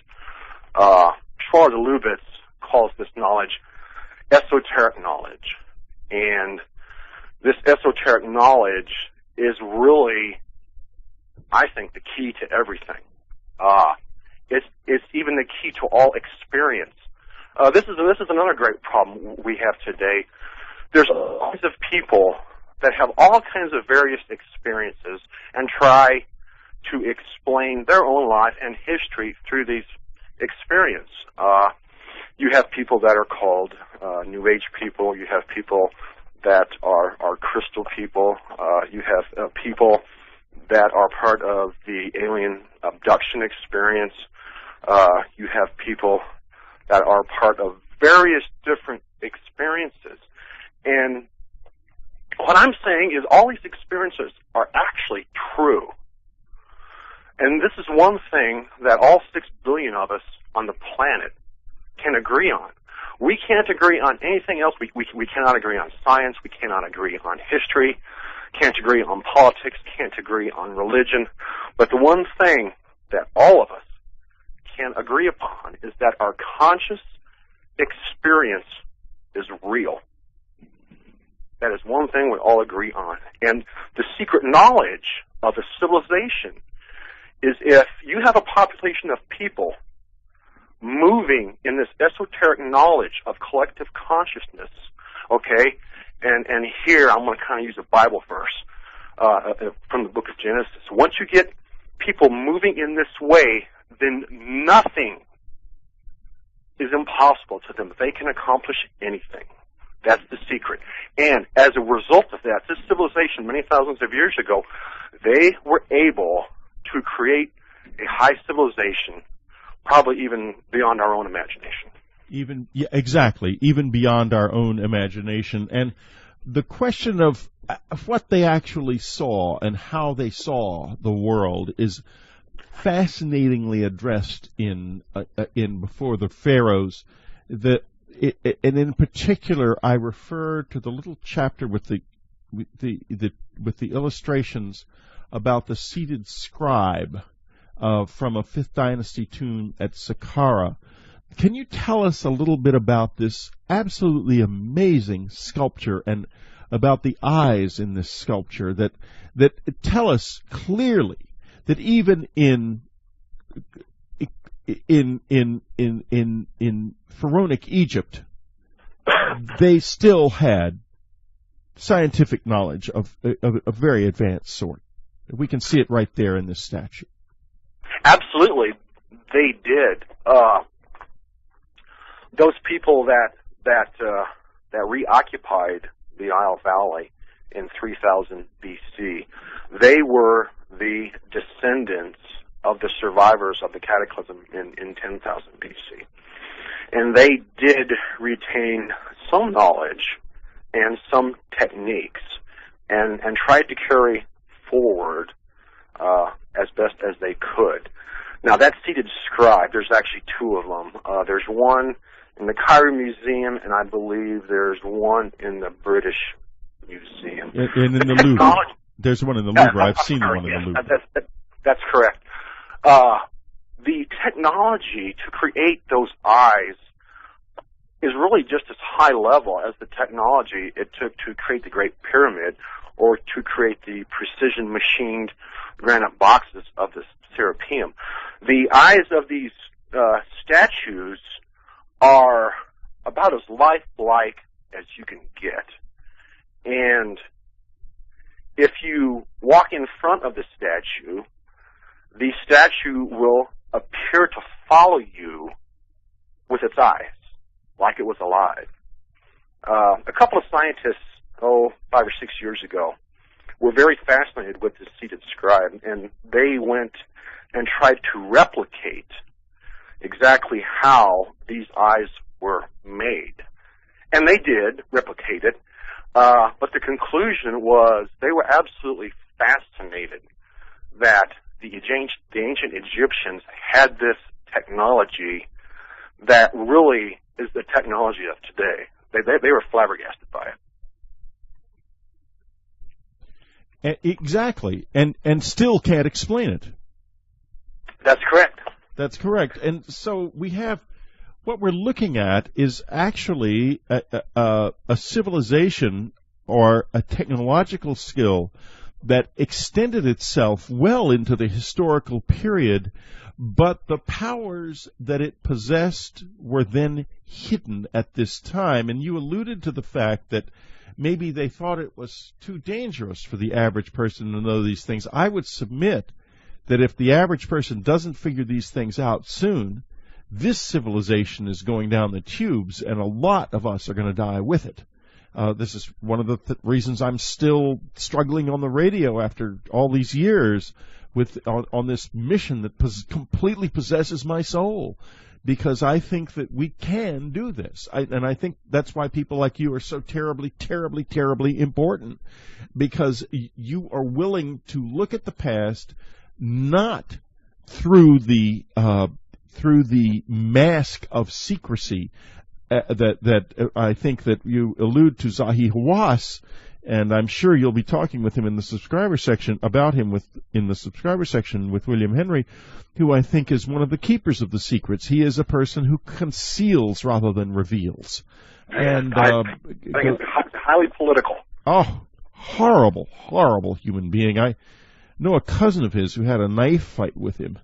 Schwarz Lubitz calls this knowledge esoteric knowledge, and this esoteric knowledge is really, I think, the key to everything. It's even the key to all experience. This is another great problem we have today. There's all kinds of people that have all kinds of various experiences and try to explain their own life and history through these experiences. You have people that are called New Age people. You have people that are crystal people. You have people that are part of the alien abduction experience. You have people that are part of various different experiences. And what I'm saying is all these experiences are actually true. And this is one thing that all 6 billion of us on the planet can agree on. We can't agree on anything else. We cannot agree on science. We cannot agree on history. can't agree on politics, can't agree on religion, but the one thing that all of us can agree upon is that our conscious experience is real. That is one thing we all agree on. And the secret knowledge of a civilization is if you have a population of people moving in this esoteric knowledge of collective consciousness, okay, and here I'm going to kind of use a Bible verse from the book of Genesis. Once you get people moving in this way, then nothing is impossible to them. They can accomplish anything. That's the secret. And as a result of that, this civilization many thousands of years ago, they were able to create a high civilization, probably even beyond our own imagination. Exactly, even beyond our own imagination. And the question of what they actually saw and how they saw the world is fascinatingly addressed in Before the Pharaohs. And in particular, I refer to the little chapter with the illustrations about the seated scribe from a 5th Dynasty tomb at Saqqara. Can you tell us a little bit about this absolutely amazing sculpture and about the eyes in this sculpture that tell us clearly that even in pharaonic Egypt, they still had scientific knowledge of a very advanced sort. We can see it right there in this statue. Absolutely, they did. Those people that reoccupied the Isle Valley in 3000 BC, they were the descendants of the survivors of the cataclysm in 10,000 BC. And they did retain some knowledge and some techniques and tried to carry forward as best as they could. Now, that seated scribe, there's actually two of them. There's one in the Cairo Museum, and I believe there's one in the British Museum. And in the Louvre. There's one in the Louvre. I've seen the one in the Louvre. That's correct. The technology to create those eyes is really just as high level as the technology it took to create the Great Pyramid or to create the precision machined granite boxes of the Serapeum. The eyes of these statues are about as lifelike as you can get. And if you walk in front of the statue will appear to follow you with its eyes, like it was alive. A couple of scientists, 5 or 6 years ago, were very fascinated with this seated scribe, and they went and tried to replicate exactly how these eyes were made. And they did replicate it, but the conclusion was they were absolutely fascinated that the ancient Egyptians had this technology that really is the technology of today. They were flabbergasted by it. Exactly, and still can't explain it. That's correct. That's correct. And so we have, what we're looking at is actually a civilization or a technological skill that extended itself well into the historical period, but the powers that it possessed were then hidden at this time. And you alluded to the fact that maybe they thought it was too dangerous for the average person to know these things. I would submit that if the average person doesn't figure these things out soon, this civilization is going down the tubes, and a lot of us are going to die with it. This is one of the reasons I'm still struggling on the radio after all these years on this mission that completely possesses my soul, because I think that we can do this. And I think that's why people like you are so terribly, terribly, terribly important, because you are willing to look at the past not through the mask of secrecy that I think that you allude to, Zahi Hawass, And I'm sure you'll be talking with him in the subscriber section in the subscriber section with William Henry, who I think is one of the keepers of the secrets. He is a person who conceals rather than reveals. And I think it's highly political. Oh, horrible, horrible human being. I know a cousin of his who had a knife fight with him,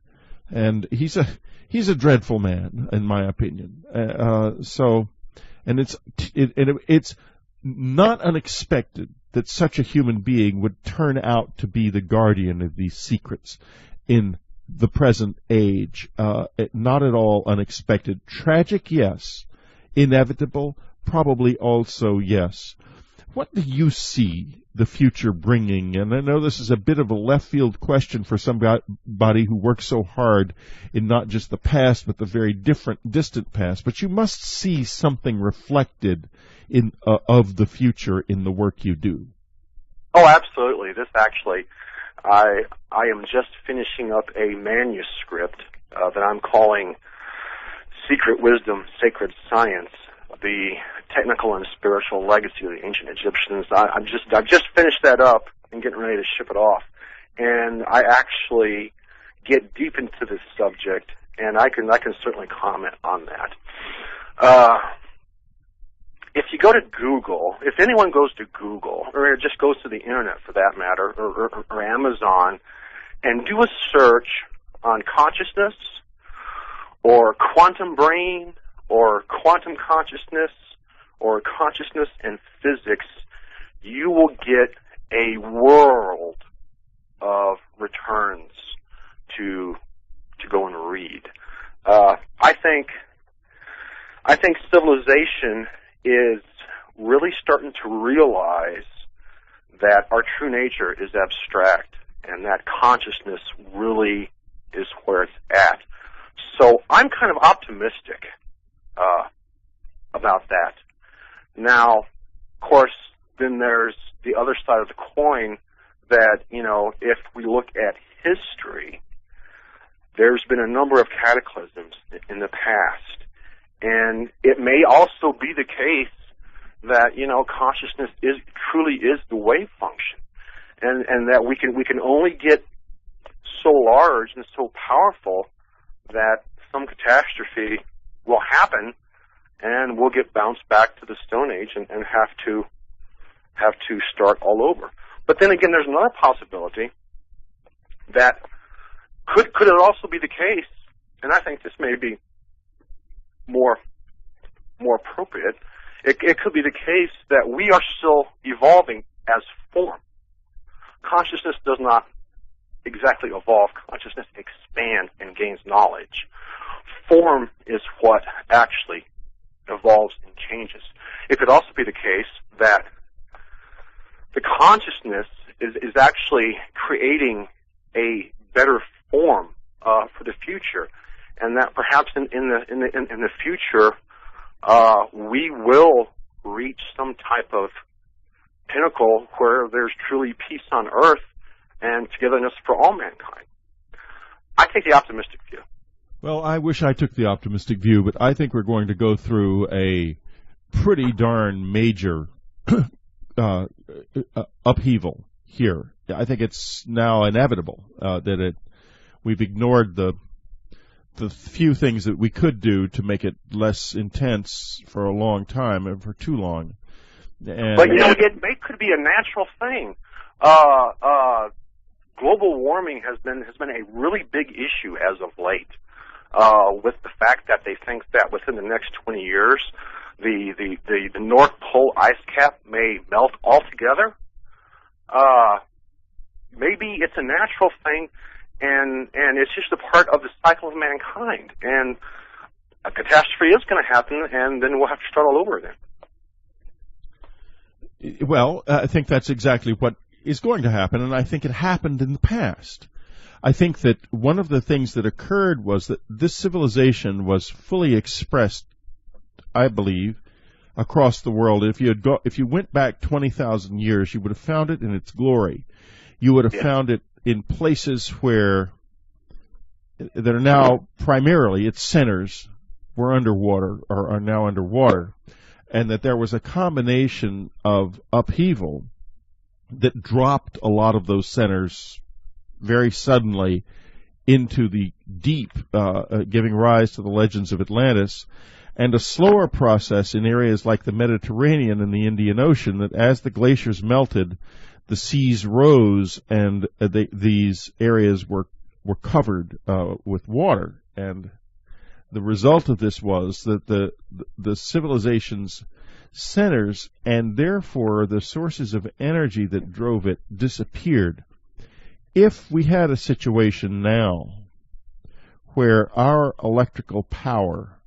and he's a dreadful man, in my opinion. It's not unexpected that such a human being would turn out to be the guardian of these secrets in the present age. Not at all unexpected. Tragic, yes. Inevitable, probably also yes. What do you see the future bringing? And I know this is a bit of a left field question for somebody who works so hard in not just the past, but the very distant past. But you must see something reflected of the future in the work you do. Oh, absolutely. This actually, I am just finishing up a manuscript that I'm calling Secret Wisdom, Sacred Science, the technical and spiritual legacy of the ancient Egyptians. I've just finished that up and getting ready to ship it off. And I actually get deep into this subject, and I can certainly comment on that. If you go to Google, if anyone goes to Google, or just goes to the internet for that matter, or Amazon, and do a search on consciousness, or quantum brain, or quantum consciousness, or consciousness and physics, you will get a world of returns to go and read. I think civilization is really starting to realize that our true nature is abstract and that consciousness really is where it's at. So I'm kind of optimistic about that. Now, of course, then there's the other side of the coin that, if we look at history, there's been a number of cataclysms in the past. And it may also be the case that, consciousness truly is the wave function. And that we can only get so large and so powerful that some catastrophe will happen and we'll get bounced back to the Stone Age and have to start all over. But then again, there's another possibility that could it also be the case, and I think this may be more appropriate. It could be the case that we are still evolving as form. Consciousness does not exactly evolve. Consciousness expands and gains knowledge. Form is what actually evolves and changes. It could also be the case that the consciousness is actually creating a better form for the future, and that perhaps in the future we will reach some type of pinnacle where there's truly peace on earth and togetherness for all mankind. I take the optimistic view. Well, I wish I took the optimistic view, but I think we're going to go through a pretty darn major upheaval here. I think it's now inevitable that we've ignored the few things that we could do to make it less intense for a long time, and for too long. But it could be a natural thing. Global warming has been a really big issue as of late, with the fact that they think that within the next 20 years, the North Pole ice cap may melt altogether. Maybe it's a natural thing, and it's just a part of the cycle of mankind. And a catastrophe is going to happen, and then we'll have to start all over again. Well, I think that's exactly what is going to happen, and I think it happened in the past. I think that one of the things that occurred was that this civilization was fully expressed, I believe, across the world. If you went back 20,000 years, you would have found it in its glory. You would have found it in places where that are now primarily its centers were underwater or are now underwater, and that there was a combination of upheaval that dropped a lot of those centers very suddenly into the deep, giving rise to the legends of Atlantis, and a slower process in areas like the Mediterranean and the Indian Ocean, that as the glaciers melted, the seas rose, and these areas were covered with water. And the result of this was that the civilization's centers, and therefore the sources of energy that drove it, disappeared. If we had a situation now where our electrical power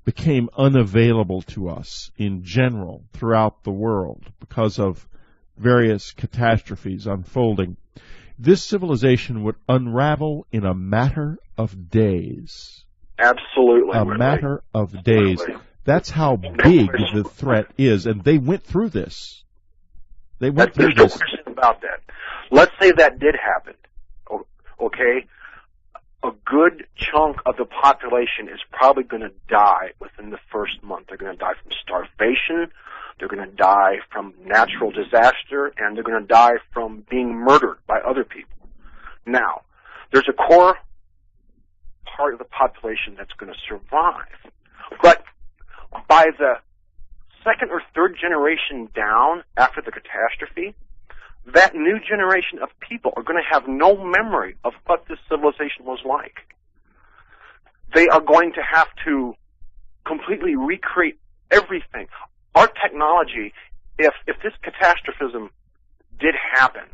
became unavailable to us in general throughout the world because of various catastrophes unfolding, this civilization would unravel in a matter of days. Absolutely. A matter of days. That's how big the threat is, and they went through this. There's no question about that. Let's say that did happen, okay? A good chunk of the population is probably going to die within the first month. They're going to die from starvation, they're going to die from natural disaster, and they're going to die from being murdered by other people. Now, there's a core part of the population that's going to survive. But by the second or third generation down after the catastrophe, that new generation of people are going to have no memory of what this civilization was like. They are going to have to completely recreate everything. Our technology, if this catastrophism did happen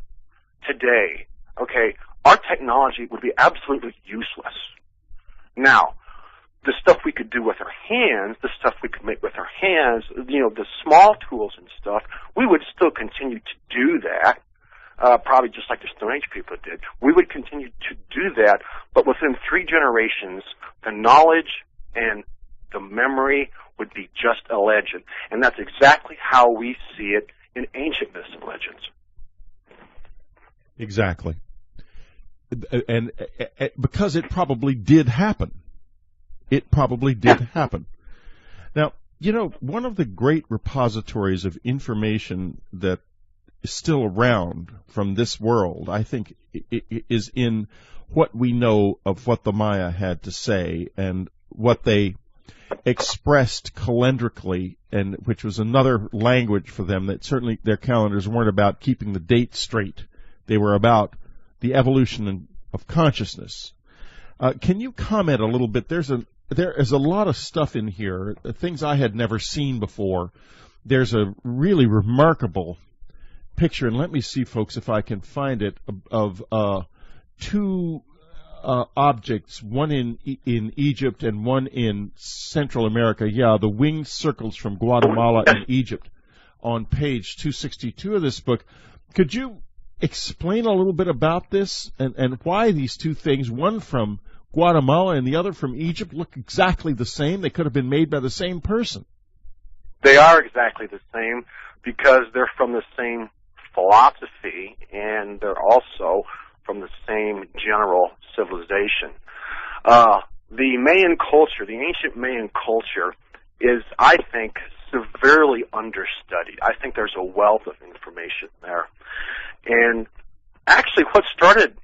today, okay, our technology would be absolutely useless. Now, the stuff we could do with our hands, the stuff we could make with our hands, the small tools and stuff, we would still continue to do that, probably just like the Stone Age people did. We would continue to do that, but within 3 generations, the knowledge and the memory would be just a legend. And that's exactly how we see it in ancient myths and legends. Exactly. And because it probably did happen. It probably did happen. Now, one of the great repositories of information that is still around from this world, I think, is in what we know of what the Maya had to say and what they expressed calendrically, and which was another language for them. That certainly their calendars weren't about keeping the dates straight. They were about the evolution of consciousness. Can you comment a little bit? There is a lot of stuff in here, things I had never seen before. There's a really remarkable picture, and let me see, folks, if I can find it, of 2 objects, one in Egypt and one in Central America. Yeah, the winged circles from Guatemala and Egypt on page 262 of this book. Could you explain a little bit about this and why these 2 things, one from Guatemala and the other from Egypt, look exactly the same? They could have been made by the same person. They are exactly the same because they're from the same philosophy, and they're also from the same general civilization. The Mayan culture, the ancient Mayan culture, is, I think, severely understudied. I think there's a wealth of information there. And actually what started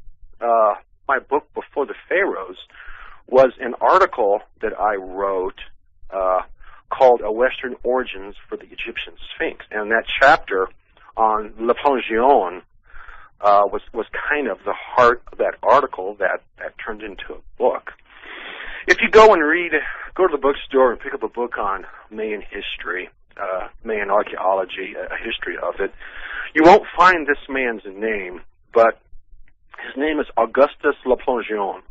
my book Before the Pharaohs was an article that I wrote called A Western Origins for the Egyptian Sphinx. And that chapter on Le Plongeon was kind of the heart of that article that turned into a book. If you go to the bookstore and pick up a book on Mayan history, Mayan archaeology, a history of it, you won't find this man's name, but his name is Augustus Le Plongeon.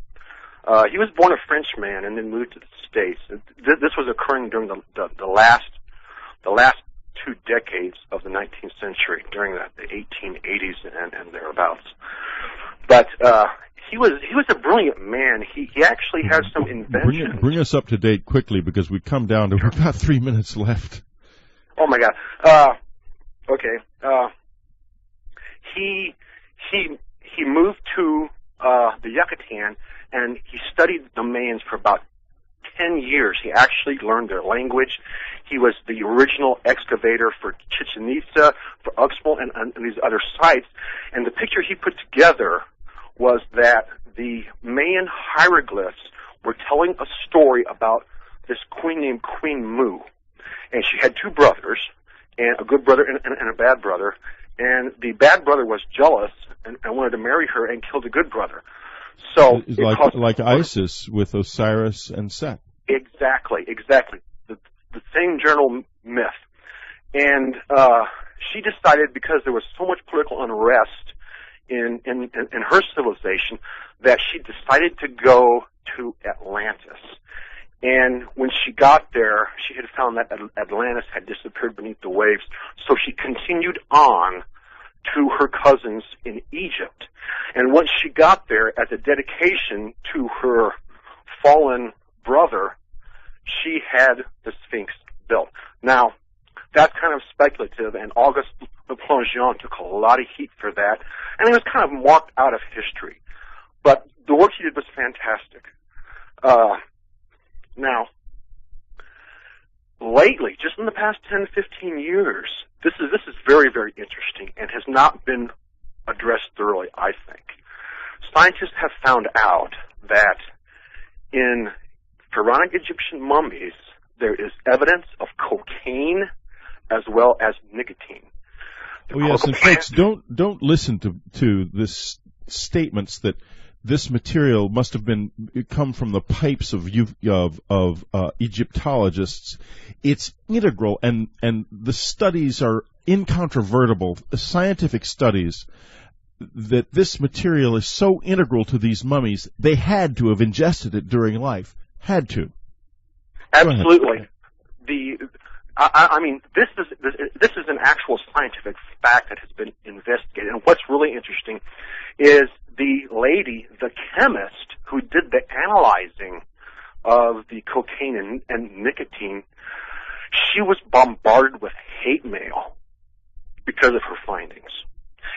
He was born a Frenchman and then moved to the States. This was occurring during the last 2 decades of the 19th century, during the 1880s and thereabouts. But he was a brilliant man. He actually has some inventions. Bring us up to date quickly, because we come down to about 3 minutes left. Oh my God. Okay. He moved to the Yucatan, and he studied the Mayans for about 10 years. He actually learned their language. He was the original excavator for Chichen Itza, for Uxmal, and these other sites. And the picture he put together was that the Mayan hieroglyphs were telling a story about this queen named Queen Mu. And she had two brothers, and a good brother and a bad brother. And the bad brother was jealous and wanted to marry her and killed the good brother. So it's like Isis with Osiris and Set. Exactly. The same journal myth. And she decided, because there was so much political unrest in her civilization, that she decided to go to Atlantis. And when she got there, she had found that Atlantis had disappeared beneath the waves. So she continued on to her cousins in Egypt. And once she got there, as a dedication to her fallen brother, she had the Sphinx built. Now, that's kind of speculative, and Auguste Le Plongeon took a lot of heat for that, and he was kind of marked out of history. But the work he did was fantastic. Now, lately, just in the past 10, 15 years, this is very, very interesting and has not been addressed thoroughly, I think. Scientists have found out that in pharaonic Egyptian mummies, there is evidence of cocaine as well as nicotine. Oh yes, and folks, don't listen to this statements that this material must have come from the pipes of Egyptologists. It's integral, and the studies are incontrovertible. Scientific studies that this material is so integral to these mummies, they had to have ingested it during life. Had to. Absolutely. I mean, this is an actual scientific fact that has been investigated. And what's really interesting is the lady, the chemist, who did the analyzing of the cocaine and nicotine, she was bombarded with hate mail because of her findings.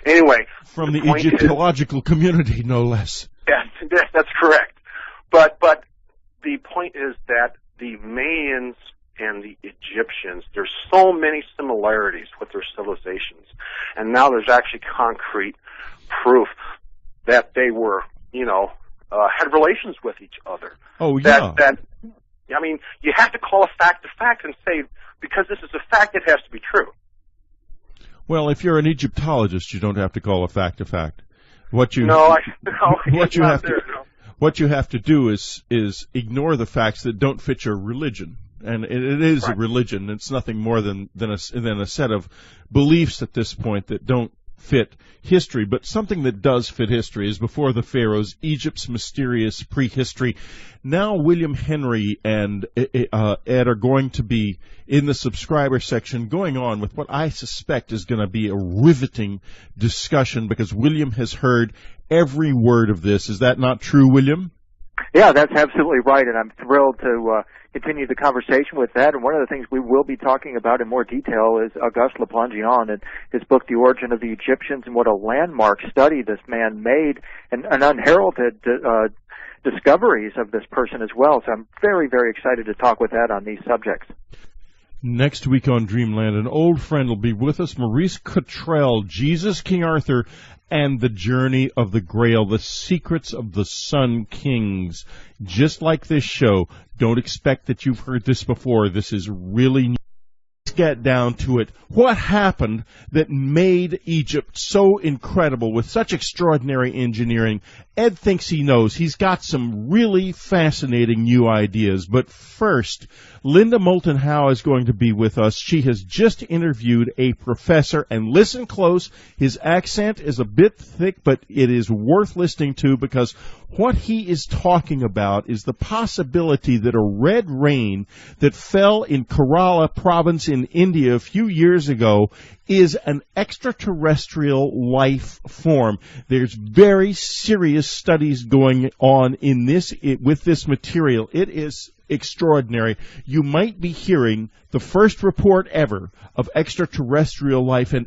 Anyway, from the Egyptological community, no less. Yes, that's correct. But the point is that the Mayans and the Egyptians, there's so many similarities with their civilizations, and now there's actually concrete proof that they were, had relations with each other. Oh, yeah. I mean, you have to call a fact and say, because this is a fact, it has to be true. Well, if you're an Egyptologist, you don't have to call a fact a fact. What you have to do is ignore the facts that don't fit your religion. And it is right. A religion. It's nothing more than a set of beliefs at this point that don't fit history. But something that does fit history is Before the Pharaohs, Egypt's Mysterious Prehistory. Now William Henry and Ed are going to be in the subscriber section going on with what I suspect is going to be a riveting discussion, because William has heard every word of this. Is that not true, William? Yeah, that's absolutely right, and I'm thrilled to continue the conversation with that. And one of the things we will be talking about in more detail is Auguste Le Plongeon and his book, The Origin of the Egyptians, and what a landmark study this man made, and an unheralded discoveries of this person as well. So I'm very, very excited to talk with Ed on these subjects. Next week on Dreamland, an old friend will be with us, Maurice Cottrell, Jesus, King Arthur, and the Journey of the Grail, the secrets of the Sun Kings. Just like this show, don't expect that you've heard this before. This is really new. Let's get down to it. What happened that made Egypt so incredible with such extraordinary engineering? Ed thinks he knows. He's got some really fascinating new ideas. But first, Linda Moulton Howe is going to be with us. She has just interviewed a professor, and listen close. His accent is a bit thick, but it is worth listening to, because what he is talking about is the possibility that a red rain that fell in Kerala province in India a few years ago is an extraterrestrial life form. There's very serious studies going on with this material. It is extraordinary. You might be hearing the first report ever of extraterrestrial life, and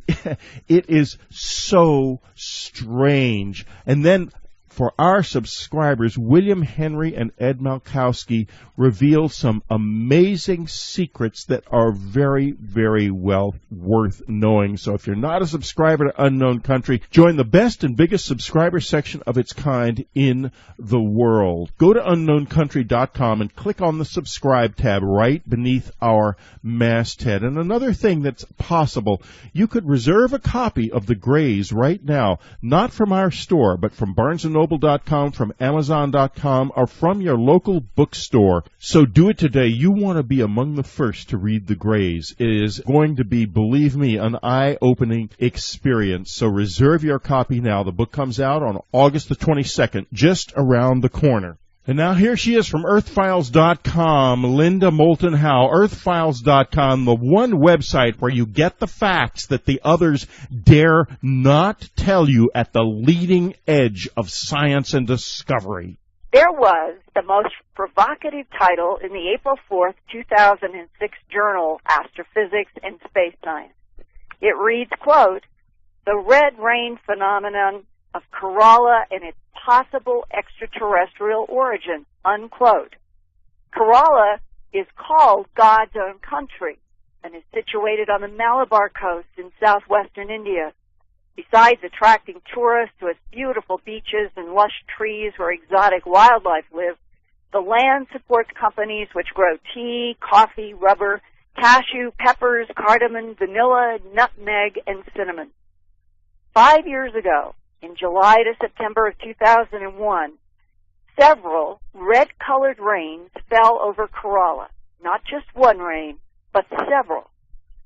it is so strange. And then for our subscribers, William Henry and Ed Malkowski reveal some amazing secrets that are very, very well worth knowing. So if you're not a subscriber to Unknown Country, join the best and biggest subscriber section of its kind in the world. Go to unknowncountry.com and click on the subscribe tab right beneath our masthead. And another thing that's possible, you could reserve a copy of The Greys right now, not from our store, but from BarnesandNoble.com, from Amazon.com, or from your local bookstore. So do it today. You want to be among the first to read The Greys. It is going to be, believe me, an eye-opening experience. So reserve your copy now. The book comes out on August the 22nd, just around the corner. And now here she is from EarthFiles.com, Linda Moulton Howe. EarthFiles.com, the one website where you get the facts that the others dare not tell you at the leading edge of science and discovery. There was the most provocative title in the April 4th, 2006 journal, Astrophysics and Space Science. It reads, quote, "The red rain phenomenon of Kerala and its possible extraterrestrial origin," unquote. Kerala is called God's own country and is situated on the Malabar coast in southwestern India. Besides attracting tourists to its beautiful beaches and lush trees where exotic wildlife live, the land supports companies which grow tea, coffee, rubber, cashew, peppers, cardamom, vanilla, nutmeg, and cinnamon. 5 years ago, in July to September of 2001, several red-colored rains fell over Kerala. Not just one rain, but several.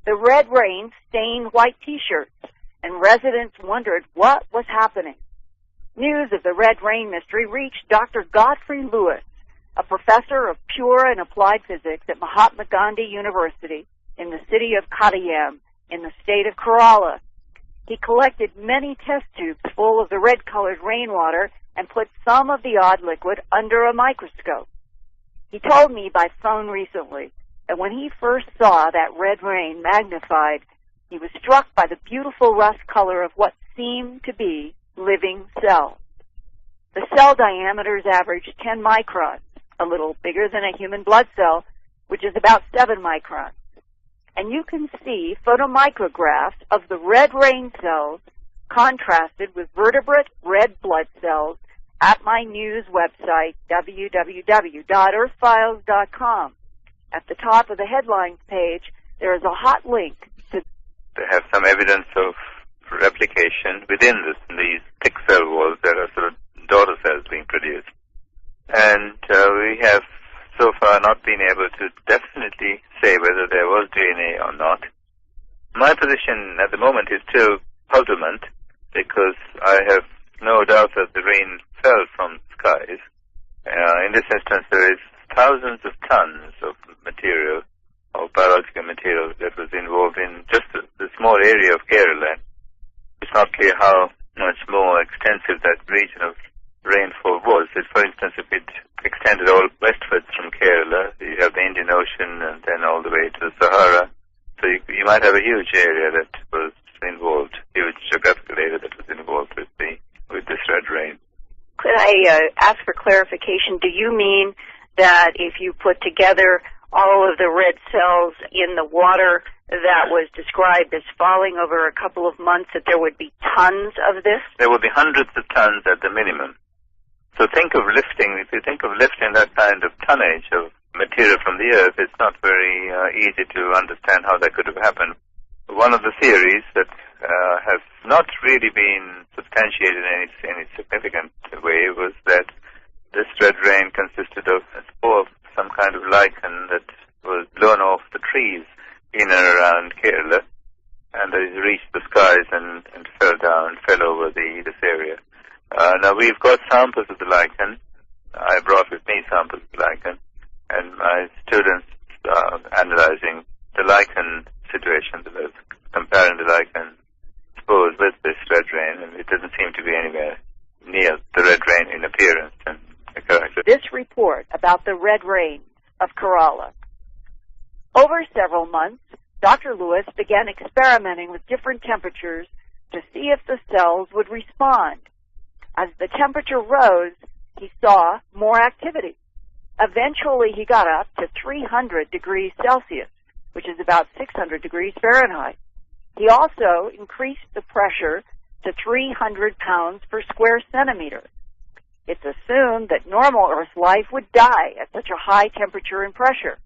The red rain stained white T-shirts, and residents wondered what was happening. News of the red rain mystery reached Dr. Godfrey Lewis, a professor of pure and applied physics at Mahatma Gandhi University in the city of Kottayam in the state of Kerala. He collected many test tubes full of the red-colored rainwater and put some of the odd liquid under a microscope. He told me by phone recently that when he first saw that red rain magnified, he was struck by the beautiful rust color of what seemed to be living cells. The cell diameters averaged 10 microns, a little bigger than a human blood cell, which is about 7 microns. And you can see photomicrographs of the red rain cells contrasted with vertebrate red blood cells at my news website, www.earthfiles.com. At the top of the headlines page, there is a hot link to... They have some evidence of replication within these thick cell walls. There are sort of daughter cells being produced. And we have so far not been able to definitely say whether there was DNA or not. My position at the moment is still puzzlement because I have no doubt that the rain fell from skies. In this instance, there is thousands of tons of material, of biological material that was involved in just the small area of Kerala. It's not clear how much more extensive that region of rainfall was. For instance, if it extended all westwards from Kerala, you have the Indian Ocean and then all the way to the Sahara. So you might have a huge area that was involved, huge geographical area that was involved with this red rain. Could I ask for clarification? Do you mean that if you put together all of the red cells in the water that was described as falling over a couple of months, that there would be tons of this? There would be hundreds of tons at the minimum. So if you think of lifting that kind of tonnage of material from the Earth, it's not very easy to understand how that could have happened. One of the theories that has not really been substantiated in any significant way was that this red rain consisted of a spore of some kind of lichen that was blown off the trees in and around Kerala, and it reached the skies and fell over this area. Now we've got samples of the lichen. I brought with me samples of the lichen, and my students are analyzing the lichen situation, comparing the lichen spores with this red rain, and it doesn't seem to be anywhere near the red rain in appearance and character. This report about the red rains of Kerala. Over several months, Dr. Lewis began experimenting with different temperatures to see if the cells would respond. As the temperature rose, he saw more activity. Eventually, he got up to 300 degrees Celsius, which is about 600 degrees Fahrenheit. He also increased the pressure to 300 pounds per square centimeter. It's assumed that normal Earth life would die at such a high temperature and pressure,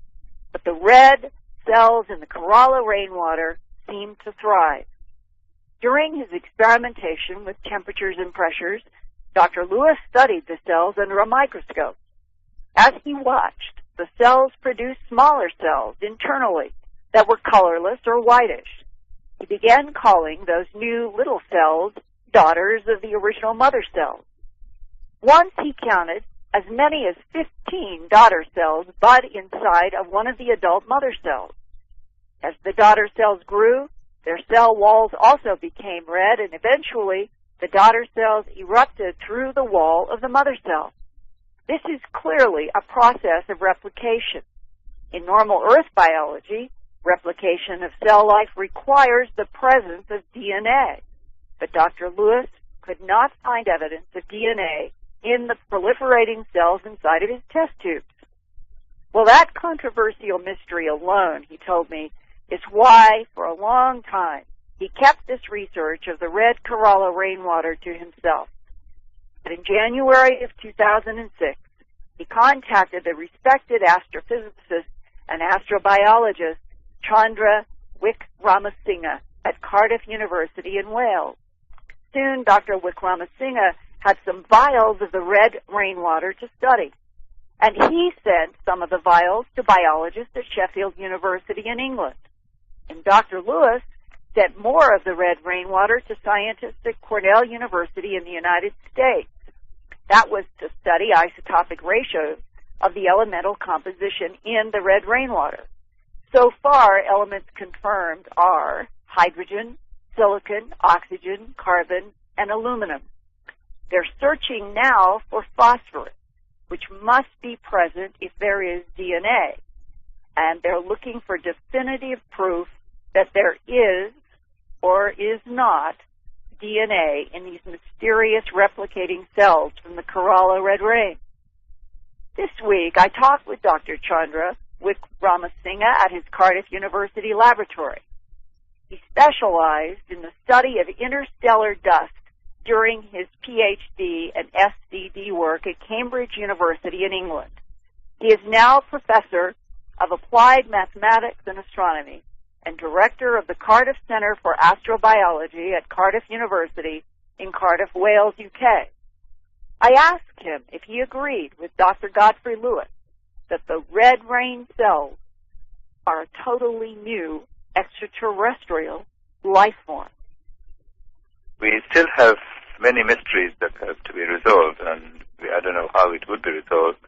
but the red cells in the Kerala rainwater seemed to thrive. During his experimentation with temperatures and pressures, Dr. Lewis studied the cells under a microscope. As he watched, the cells produced smaller cells internally that were colorless or whitish. He began calling those new little cells daughters of the original mother cells. Once he counted as many as 15 daughter cells bud inside of one of the adult mother cells. As the daughter cells grew, their cell walls also became red, and eventually the daughter cells erupted through the wall of the mother cell. This is clearly a process of replication. In normal Earth biology, replication of cell life requires the presence of DNA, but Dr. Lewis could not find evidence of DNA in the proliferating cells inside of his test tubes. Well, that controversial mystery alone, he told me, is why, for a long time, he kept this research of the red Kerala rainwater to himself. But in January of 2006, he contacted the respected astrophysicist and astrobiologist Chandra Wickramasinghe at Cardiff University in Wales. Soon, Dr. Wickramasinghe had some vials of the red rainwater to study, and he sent some of the vials to biologists at Sheffield University in England. And Dr. Lewis sent more of the red rainwater to scientists at Cornell University in the United States. That was to study isotopic ratios of the elemental composition in the red rainwater. So far, elements confirmed are hydrogen, silicon, oxygen, carbon, and aluminum. They're searching now for phosphorus, which must be present if there is DNA. And they're looking for definitive proof that there is or is not DNA in these mysterious replicating cells from the Kerala red rain. This week, I talked with Dr. Chandra Wickramasinghe at his Cardiff University laboratory. He specialized in the study of interstellar dust during his PhD and SCD work at Cambridge University in England. He is now professor of applied mathematics and astronomy and director of the Cardiff Centre for Astrobiology at Cardiff University in Cardiff, Wales, UK. I asked him if he agreed with Dr. Godfrey Lewis that the red rain cells are a totally new extraterrestrial life form. We still have many mysteries that have to be resolved, and I don't know how it would be resolved.